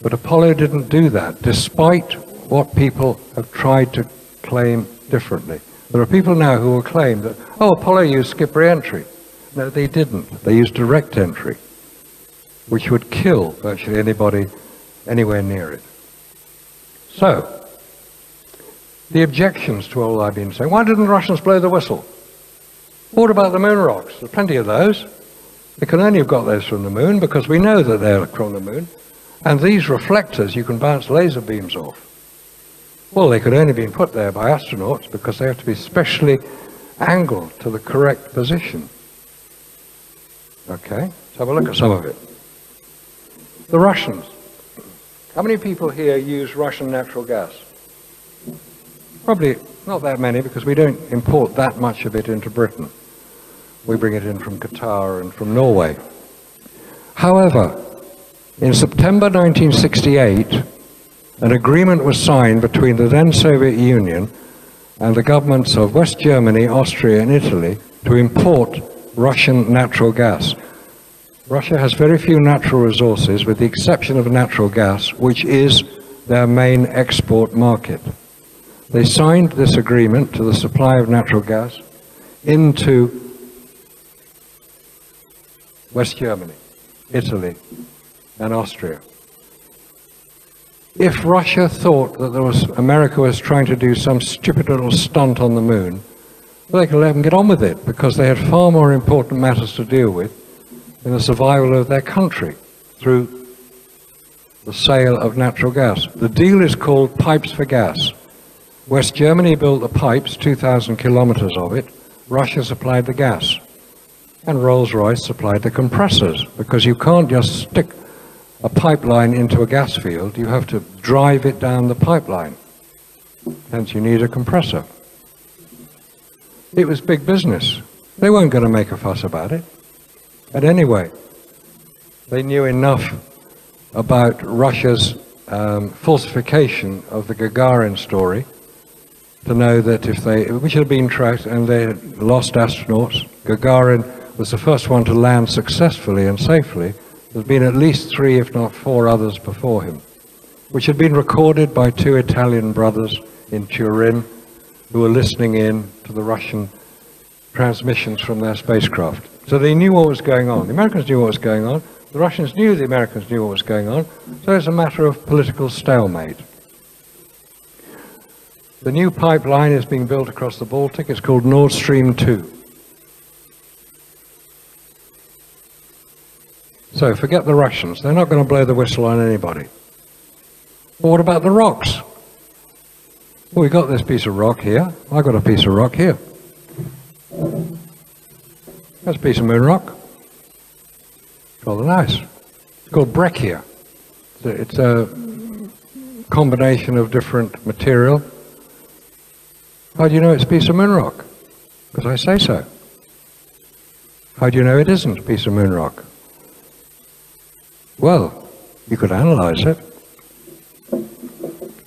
But Apollo didn't do that, despite what people have tried to claim differently. There are people now who will claim that, oh, Apollo used skip re-entry. No, they didn't. They used direct entry, which would kill virtually anybody anywhere near it. So, the objections to all I've been saying, why didn't the Russians blow the whistle? What about the moon rocks? There's plenty of those. They can only have got those from the moon because we know that they're from the moon. And these reflectors you can bounce laser beams off. Well, they could only have been put there by astronauts because they have to be specially angled to the correct position. Okay, let's have a look at some of it. The Russians. How many people here use Russian natural gas? Probably not that many because we don't import that much of it into Britain. We bring it in from Qatar and from Norway. However, in September 1968, an agreement was signed between the then Soviet Union and the governments of West Germany, Austria, and Italy to import Russian natural gas. Russia has very few natural resources, with the exception of natural gas, which is their main export market. They signed this agreement to the supply of natural gas into West Germany, Italy, and Austria. If Russia thought that America was trying to do some stupid little stunt on the moon, well, they could let them get on with it because they had far more important matters to deal with in the survival of their country through the sale of natural gas. The deal is called pipes for gas. West Germany built the pipes, 2,000 kilometers of it. Russia supplied the gas. And Rolls-Royce supplied the compressors, because you can't just stick a pipeline into a gas field, you have to drive it down the pipeline. Hence you need a compressor. It was big business. They weren't going to make a fuss about it. And anyway, they knew enough about Russia's falsification of the Gagarin story to know that which had been tracked and they had lost astronauts. Gagarin was the first one to land successfully and safely. There's been at least 3, if not 4 others before him, which had been recorded by 2 Italian brothers in Turin who were listening in to the Russian transmissions from their spacecraft. So they knew what was going on. The Americans knew what was going on. The Russians knew the Americans knew what was going on. So it's a matter of political stalemate. The new pipeline is being built across the Baltic. It's called Nord Stream 2. So forget the Russians. They're not going to blow the whistle on anybody. But what about the rocks? Well, we got this piece of rock here. I got a piece of rock here. That's a piece of moon rock. It's rather nice. It's called breccia. It's a combination of different material. How do you know it's a piece of moon rock? Because I say so. How do you know it isn't a piece of moon rock? Well, you could analyze it.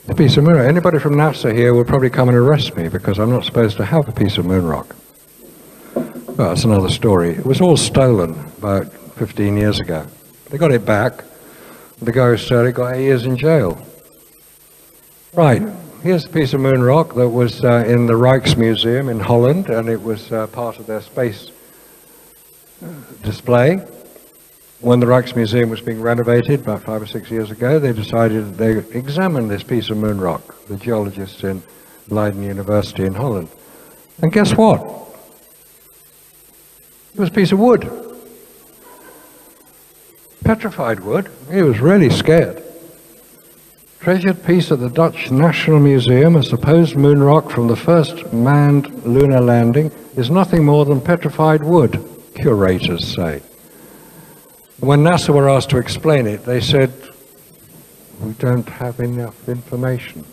A piece of moon rock. Anybody from NASA here will probably come and arrest me because I'm not supposed to have a piece of moon rock. Well, that's another story. It was all stolen about 15 years ago. They got it back. The guy who stole it got 8 years in jail. Right, here's a piece of moon rock that was in the Rijksmuseum in Holland, and it was part of their space display. When the Rijksmuseum was being renovated about 5 or 6 years ago, they decided they examine this piece of moon rock, the geologists in Leiden University in Holland. And guess what? It was a piece of wood. Petrified wood. He was really scared. Treasured piece at the Dutch National Museum, a supposed moon rock from the first manned lunar landing, is nothing more than petrified wood, curators say. When NASA were asked to explain it, they said, we don't have enough information.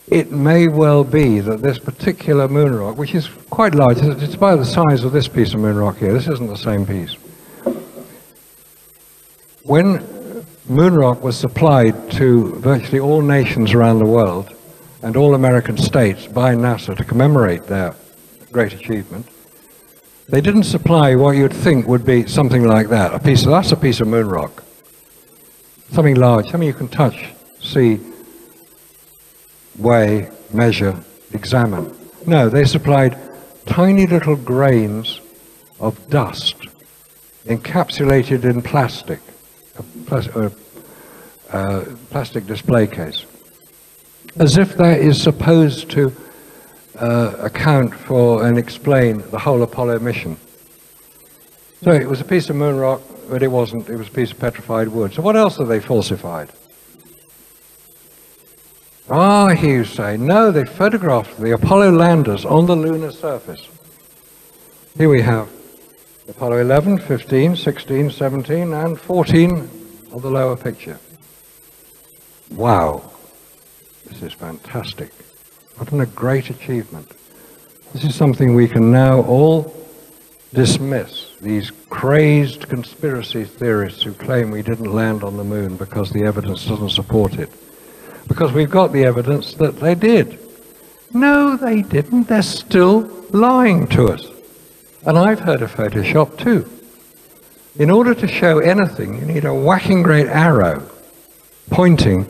It may well be that this particular moon rock, which is quite large, it's about the size of this piece of moon rock here, this isn't the same piece. When moon rock was supplied to virtually all nations around the world and all American states by NASA to commemorate their great achievement, they didn't supply what you'd think would be something like that. That's a piece of moon rock. Something large, something you can touch, see, weigh, measure, examine. No, they supplied tiny little grains of dust encapsulated in plastic, plastic display case, as if that is supposed to account for and explain the whole Apollo mission. So it was a piece of moon rock, but it wasn't. It was a piece of petrified wood. So what else have they falsified? I hear you say, no, they photographed the Apollo landers on the lunar surface. Here we have Apollo 11, 15, 16, 17, and 14 of the lower picture. Wow, this is fantastic. What a great achievement. This is something we can now all dismiss, these crazed conspiracy theorists who claim we didn't land on the moon because the evidence doesn't support it. Because we've got the evidence that they did. No, they didn't. They're still lying to us. And I've heard of Photoshop too. In order to show anything, you need a whacking great arrow pointing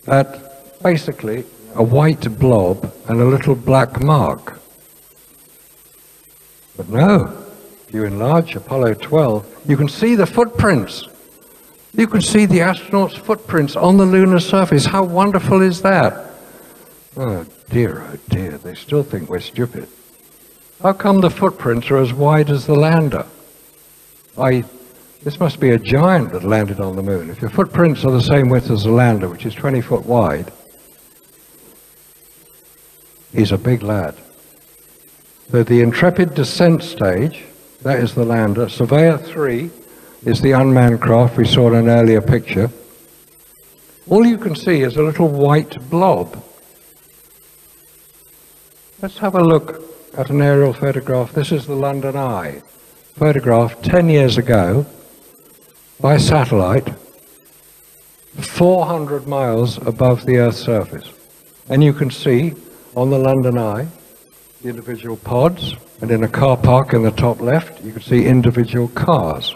at basically a white blob and a little black mark. But no, if you enlarge Apollo 12, you can see the footprints. You can see the astronauts' footprints on the lunar surface. How wonderful is that? Oh dear, they still think we're stupid. How come the footprints are as wide as the lander? This must be a giant that landed on the moon. If your footprints are the same width as the lander, which is 20 foot wide, he's a big lad. So the intrepid descent stage, that is the lander. Surveyor 3 is the unmanned craft we saw in an earlier picture. All you can see is a little white blob. Let's have a look at an aerial photograph. This is the London Eye, photographed 10 years ago by satellite, 400 miles above the Earth's surface. And you can see on the London Eye the individual pods, and in a car park in the top left you can see individual cars.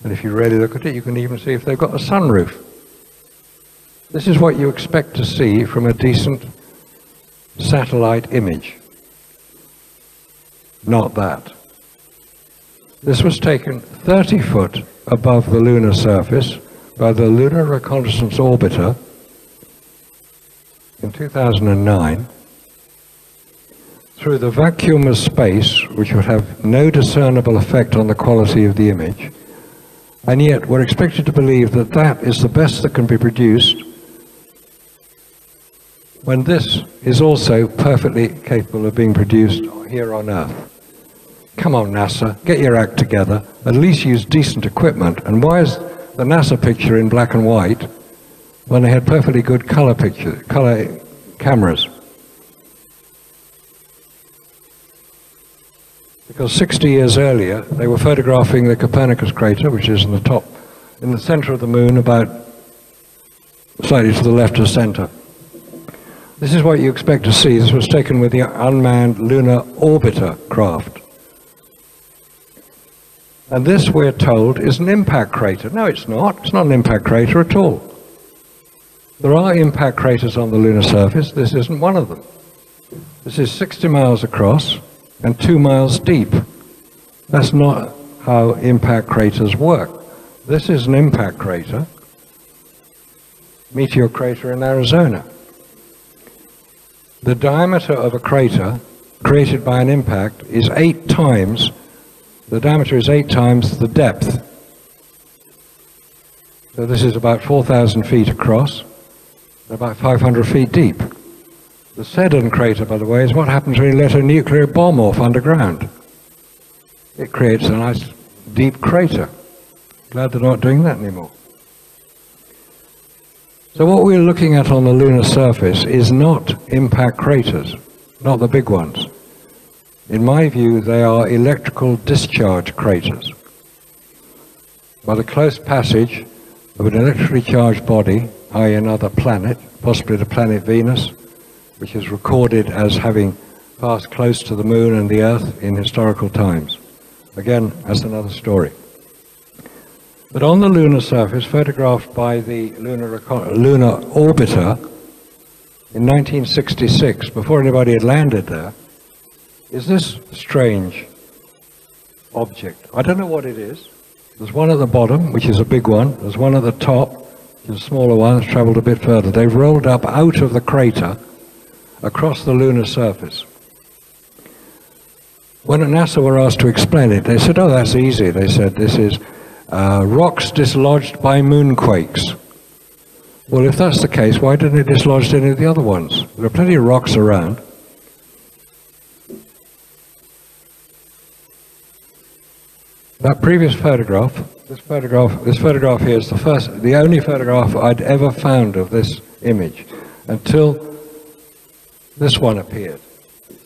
And if you really look at it, you can even see if they've got a sunroof. This is what you expect to see from a decent satellite image. Not that. This was taken 30 foot above the lunar surface by the Lunar Reconnaissance Orbiter in 2009 through the vacuum of space, which would have no discernible effect on the quality of the image. And yet we're expected to believe that that is the best that can be produced when this is also perfectly capable of being produced here on Earth. Come on, NASA, get your act together, at least use decent equipment. And why is the NASA picture in black and white when they had perfectly good color cameras. Because 60 years earlier, they were photographing the Copernicus crater, which is in the center of the moon, about slightly to the left of center. This is what you expect to see. This was taken with the unmanned lunar orbiter craft. And this, we're told, is an impact crater. No, it's not. It's not an impact crater at all. There are impact craters on the lunar surface. This isn't one of them. This is 60 miles across and 2 miles deep. That's not how impact craters work. This is an impact crater, meteor crater in Arizona. The diameter of a crater created by an impact is 8 times, the diameter is 8 times the depth. So this is about 4,000 feet across, about 500 feet deep. The Seddon crater, by the way, is what happens when you let a nuclear bomb off underground. It creates a nice deep crater. Glad they're not doing that anymore. So what we're looking at on the lunar surface is not impact craters, not the big ones. In my view, they are electrical discharge craters. By the close passage of an electrically charged body, i.e. another planet, possibly the planet Venus, which is recorded as having passed close to the moon and the Earth in historical times. Again, that's another story. But on the lunar surface, photographed by the lunar orbiter in 1966, before anybody had landed there, is this strange object. I don't know what it is. There's one at the bottom, which is a big one. There's one at the top, which is a smaller one that's traveled a bit further. They've rolled up out of the crater across the lunar surface. When NASA were asked to explain it, they said, oh, that's easy. They said, this is rocks dislodged by moonquakes. Well, if that's the case, why didn't it dislodge any of the other ones? There are plenty of rocks around. That previous photograph, this photograph here is the only photograph I'd ever found of this image until this one appeared,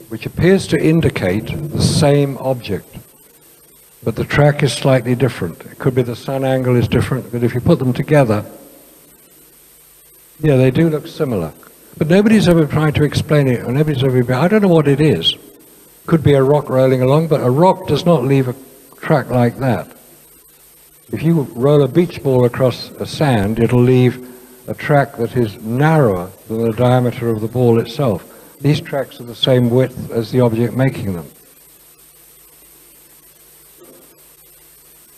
which appears to indicate the same object. But the track is slightly different. It could be the sun angle is different, but if you put them together, yeah, they do look similar. But nobody's ever tried to explain it, or nobody's ever been, I don't know what it is. Could be a rock rolling along, but a rock does not leave a track like that. If you roll a beach ball across a sand, it'll leave a track that is narrower than the diameter of the ball itself. These tracks are the same width as the object making them.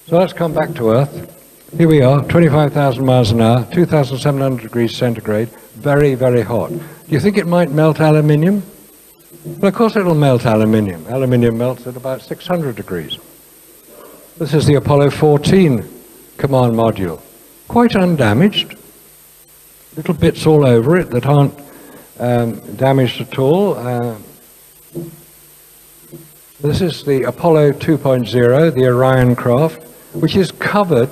So let's come back to Earth. Here we are, 25,000 miles an hour, 2,700 degrees centigrade, very, very hot. Do you think it might melt aluminium? Well, of course it'll melt aluminium. Aluminium melts at about 600 degrees. This is the Apollo 14 command module. Quite undamaged. Little bits all over it that aren't damaged at all. This is the Apollo 2.0, the Orion craft, which is covered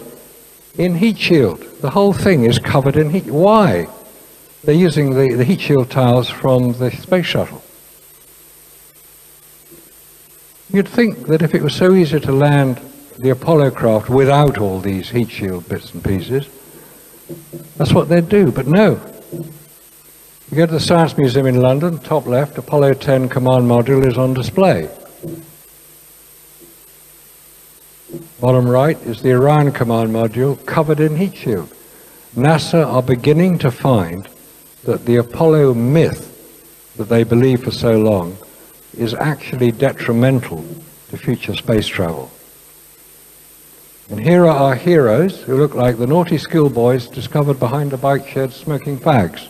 in heat shield. The whole thing is covered in heat. Why? They're using the heat shield tiles from the space shuttle. You'd think that if it was so easy to land the Apollo craft without all these heat shield bits and pieces, that's what they'd do, but no. You go to the Science Museum in London, top left, Apollo 10 command module is on display. Bottom right is the Orion command module covered in heat shield. NASA are beginning to find that the Apollo myth that they believe for so long is actually detrimental to future space travel. And here are our heroes who look like the naughty schoolboys discovered behind a bike shed smoking fags.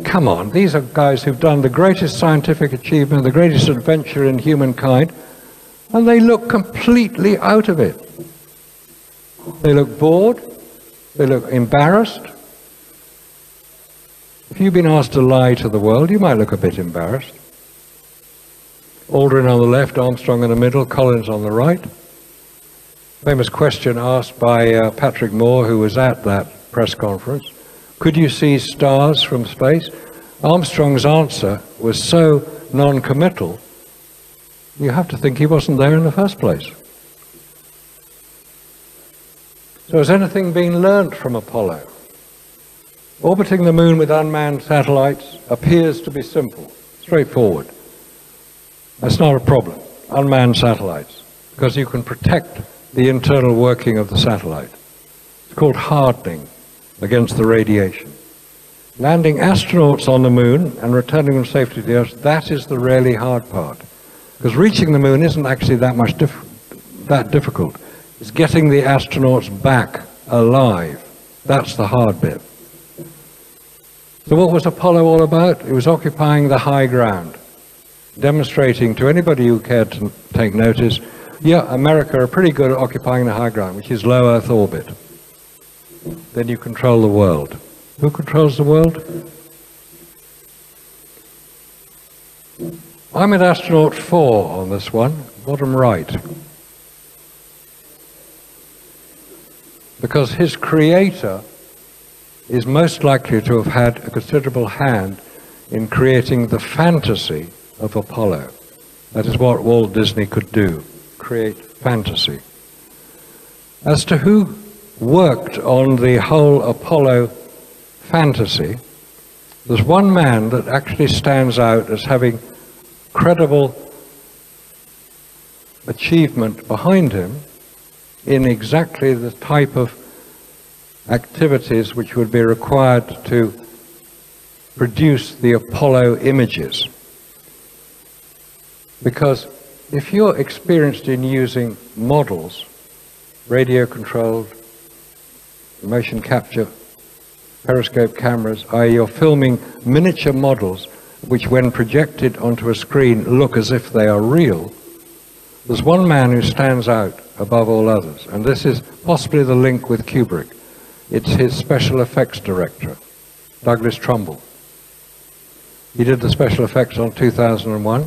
Come on, these are guys who've done the greatest scientific achievement, the greatest adventure in humankind, and they look completely out of it. They look bored, they look embarrassed. If you've been asked to lie to the world, you might look a bit embarrassed. Aldrin on the left, Armstrong in the middle, Collins on the right. famous question asked by Patrick Moore, who was at that press conference. Could you see stars from space? Armstrong's answer was so non-committal, you have to think he wasn't there in the first place. So has anything been learnt from Apollo? Orbiting the moon with unmanned satellites appears to be simple, straightforward. That's not a problem, unmanned satellites, because you can protect the internal working of the satellite. It's called hardening against the radiation. Landing astronauts on the moon and returning them safely to the Earth, that is the really hard part. Because reaching the moon isn't actually that difficult. It's getting the astronauts back alive. That's the hard bit. So what was Apollo all about? It was occupying the high ground, demonstrating to anybody who cared to take notice, yeah, America are pretty good at occupying the high ground, which is low Earth orbit. Then you control the world. Who controls the world? I'm at astronaut 4 on this one, bottom right. Because his creator is most likely to have had a considerable hand in creating the fantasy of Apollo. That is what Walt Disney could do, create fantasy. As to who worked on the whole Apollo fantasy, there's one man that actually stands out as having credible achievement behind him in exactly the type of activities which would be required to produce the Apollo images. Because if you're experienced in using models, radio-controlled, motion capture, periscope cameras, i.e. you're filming miniature models which when projected onto a screen look as if they are real, there's one man who stands out above all others, and this is possibly the link with Kubrick. It's his special effects director, Douglas Trumbull. He did the special effects on 2001,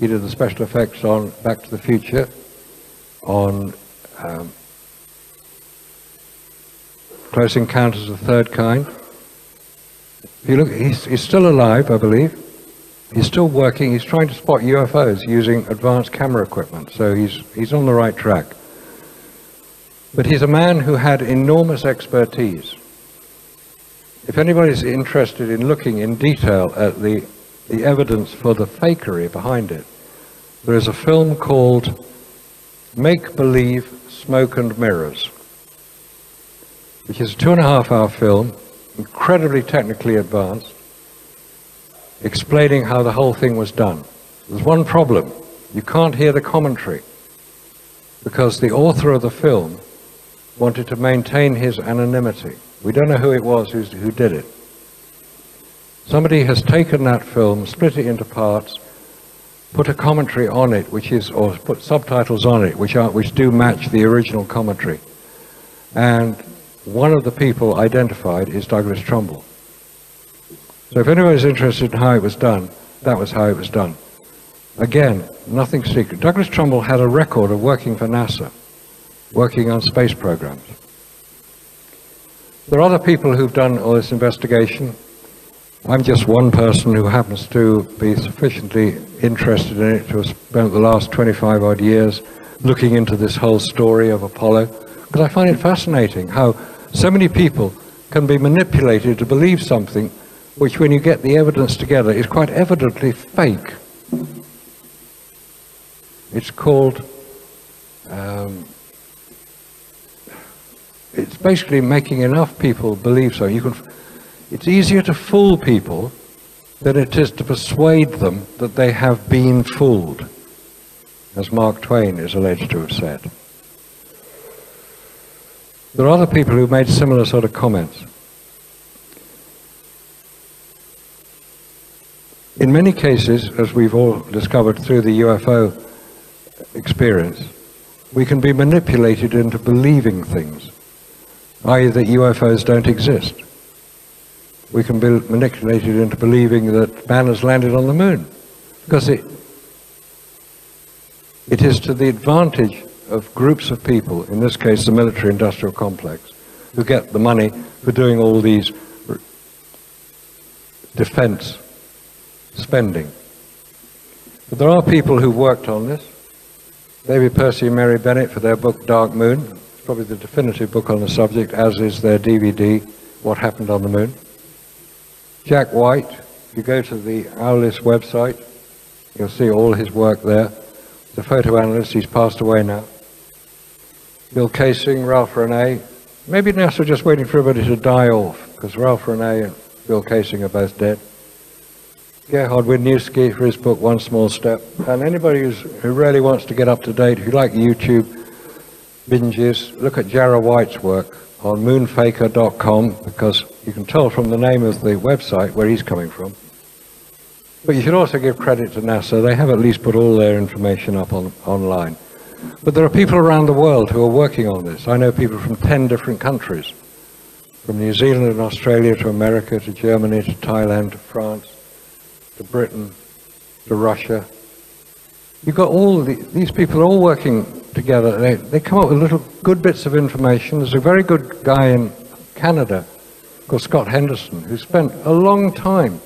he did the special effects on Back to the Future, on Close Encounters of the Third Kind. If you look, he's still alive, I believe. He's still working. He's trying to spot UFOs using advanced camera equipment, so he's on the right track. But he's a man who had enormous expertise. If anybody's interested in looking in detail at the evidence for the fakery behind it, there is a film called Make Believe, Smoke and Mirrors, which is a 2.5-hour film, incredibly technically advanced, explaining how the whole thing was done. There's one problem. You can't hear the commentary because the author of the film wanted to maintain his anonymity. We don't know who it was who did it. Somebody has taken that film, split it into parts, put a commentary on it, or put subtitles on it, which do match the original commentary. And one of the people identified is Douglas Trumbull. So if anyone is interested in how it was done, that was how it was done. Again, nothing secret. Douglas Trumbull had a record of working for NASA, working on space programs. There are other people who've done all this investigation. I'm just one person who happens to be sufficiently interested in it to have spent the last 25-odd years looking into this whole story of Apollo, because I find it fascinating how so many people can be manipulated to believe something which, when you get the evidence together, is quite evidently fake. It's called, it's basically making enough people believe so. It's easier to fool people than it is to persuade them that they have been fooled, as Mark Twain is alleged to have said. There are other people who made similar sort of comments. In many cases, as we've all discovered through the UFO experience, we can be manipulated into believing things, i.e. that UFOs don't exist. We can be manipulated into believing that man has landed on the moon, because it is to the advantage of groups of people, in this case the military-industrial complex, who get the money for doing all these defense spending. But there are people who've worked on this. David Percy and Mary Bennett for their book Dark Moon. It's probably the definitive book on the subject, as is their DVD, What Happened on the Moon. Jack White, if you go to the Owlis website, you'll see all his work there. The photo analyst, he's passed away now. Bill Casing, Ralph Renee. Maybe NASA are just waiting for everybody to die off, because Ralph Renee and Bill Casing are both dead. Gerhard Wiedniewski for his book One Small Step. And anybody who really wants to get up to date, if you like YouTube binges, look at Jarrah White's work on moonfaker.com, because you can tell from the name of the website where he's coming from. But you should also give credit to NASA. They have at least put all their information up online. But there are people around the world who are working on this. I know people from 10 different countries, from New Zealand and Australia to America to Germany to Thailand to France to Britain to Russia. You've got all these people are all working together. They come up with little good bits of information. There's a very good guy in Canada called Scott Henderson who spent a long time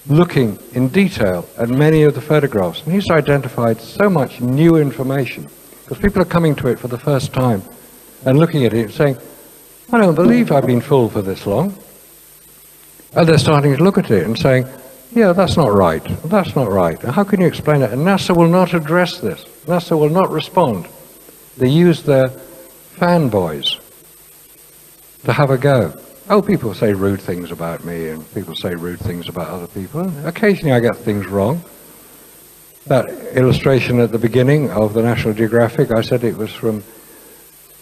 looking in detail at many of the photographs, and he's identified so much new information because people are coming to it for the first time and looking at it and saying, I don't believe I've been fooled for this long. And they're starting to look at it and saying, yeah, that's not right. That's not right. How can you explain it? And NASA will not address this. NASA will not respond. They use their fanboys to have a go. Oh, people say rude things about me, and people say rude things about other people. And occasionally I get things wrong. That illustration at the beginning of the National Geographic, I said it was from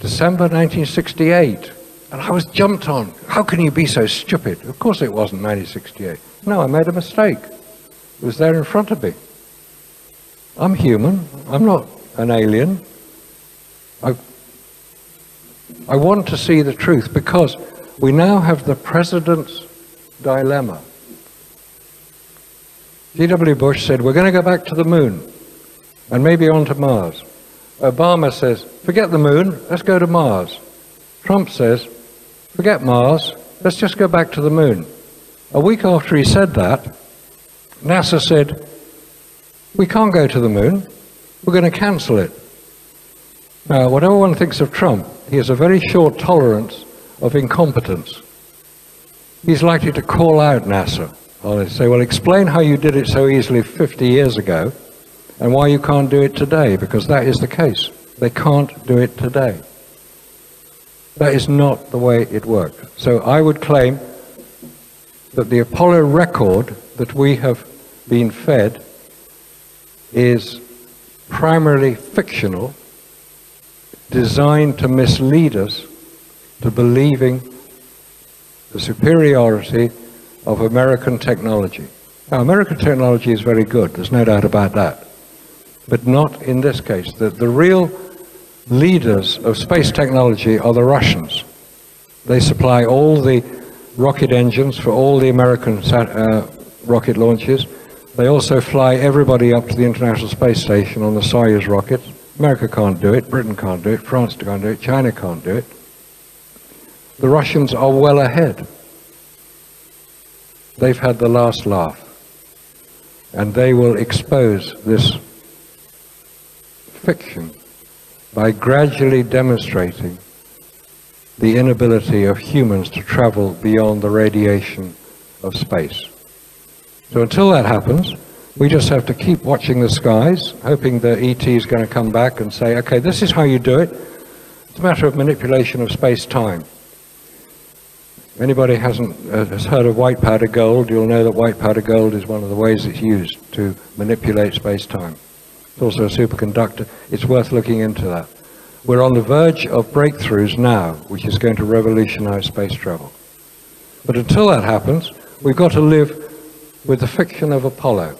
December 1968. And I was jumped on. How can you be so stupid? Of course it wasn't 1968. No, I made a mistake. It was there in front of me. I'm human. I'm not an alien. I want to see the truth because we now have the president's dilemma. G.W. Bush said, we're going to go back to the moon and maybe onto Mars. Obama says, forget the moon, let's go to Mars. Trump says, forget Mars, let's just go back to the moon. A week after he said that, NASA said, we can't go to the moon, we're going to cancel it. Now, whatever one thinks of Trump, he has a very short tolerance of incompetence. He's likely to call out NASA. Or say, well, explain how you did it so easily 50 years ago and why you can't do it today, because that is the case. They can't do it today. That is not the way it worked. So I would claim that the Apollo record that we have been fed is primarily fictional, designed to mislead us to believing the superiority of American technology. Now, American technology is very good, there's no doubt about that, but not in this case. The real leaders of space technology are the Russians. They supply all the rocket engines for all the American rocket launches. They also fly everybody up to the International Space Station on the Soyuz rockets. America can't do it, Britain can't do it, France can't do it, China can't do it. The Russians are well ahead. They've had the last laugh, and they will expose this fiction by gradually demonstrating the inability of humans to travel beyond the radiation of space. So until that happens, we just have to keep watching the skies, hoping that ET is going to come back and say, okay, this is how you do it. It's a matter of manipulation of space-time. Anybody has heard of white powder gold, you'll know that white powder gold is one of the ways it's used to manipulate space-time. It's also a superconductor. It's worth looking into that. We're on the verge of breakthroughs now, which is going to revolutionize space travel. But until that happens, we've got to live with the fiction of Apollo.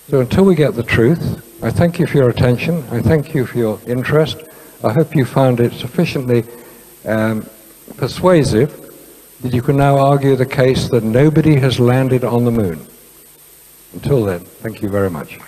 So until we get the truth, I thank you for your attention. I thank you for your interest. I hope you found it sufficiently persuasive that you can now argue the case that nobody has landed on the moon. Until then, thank you very much.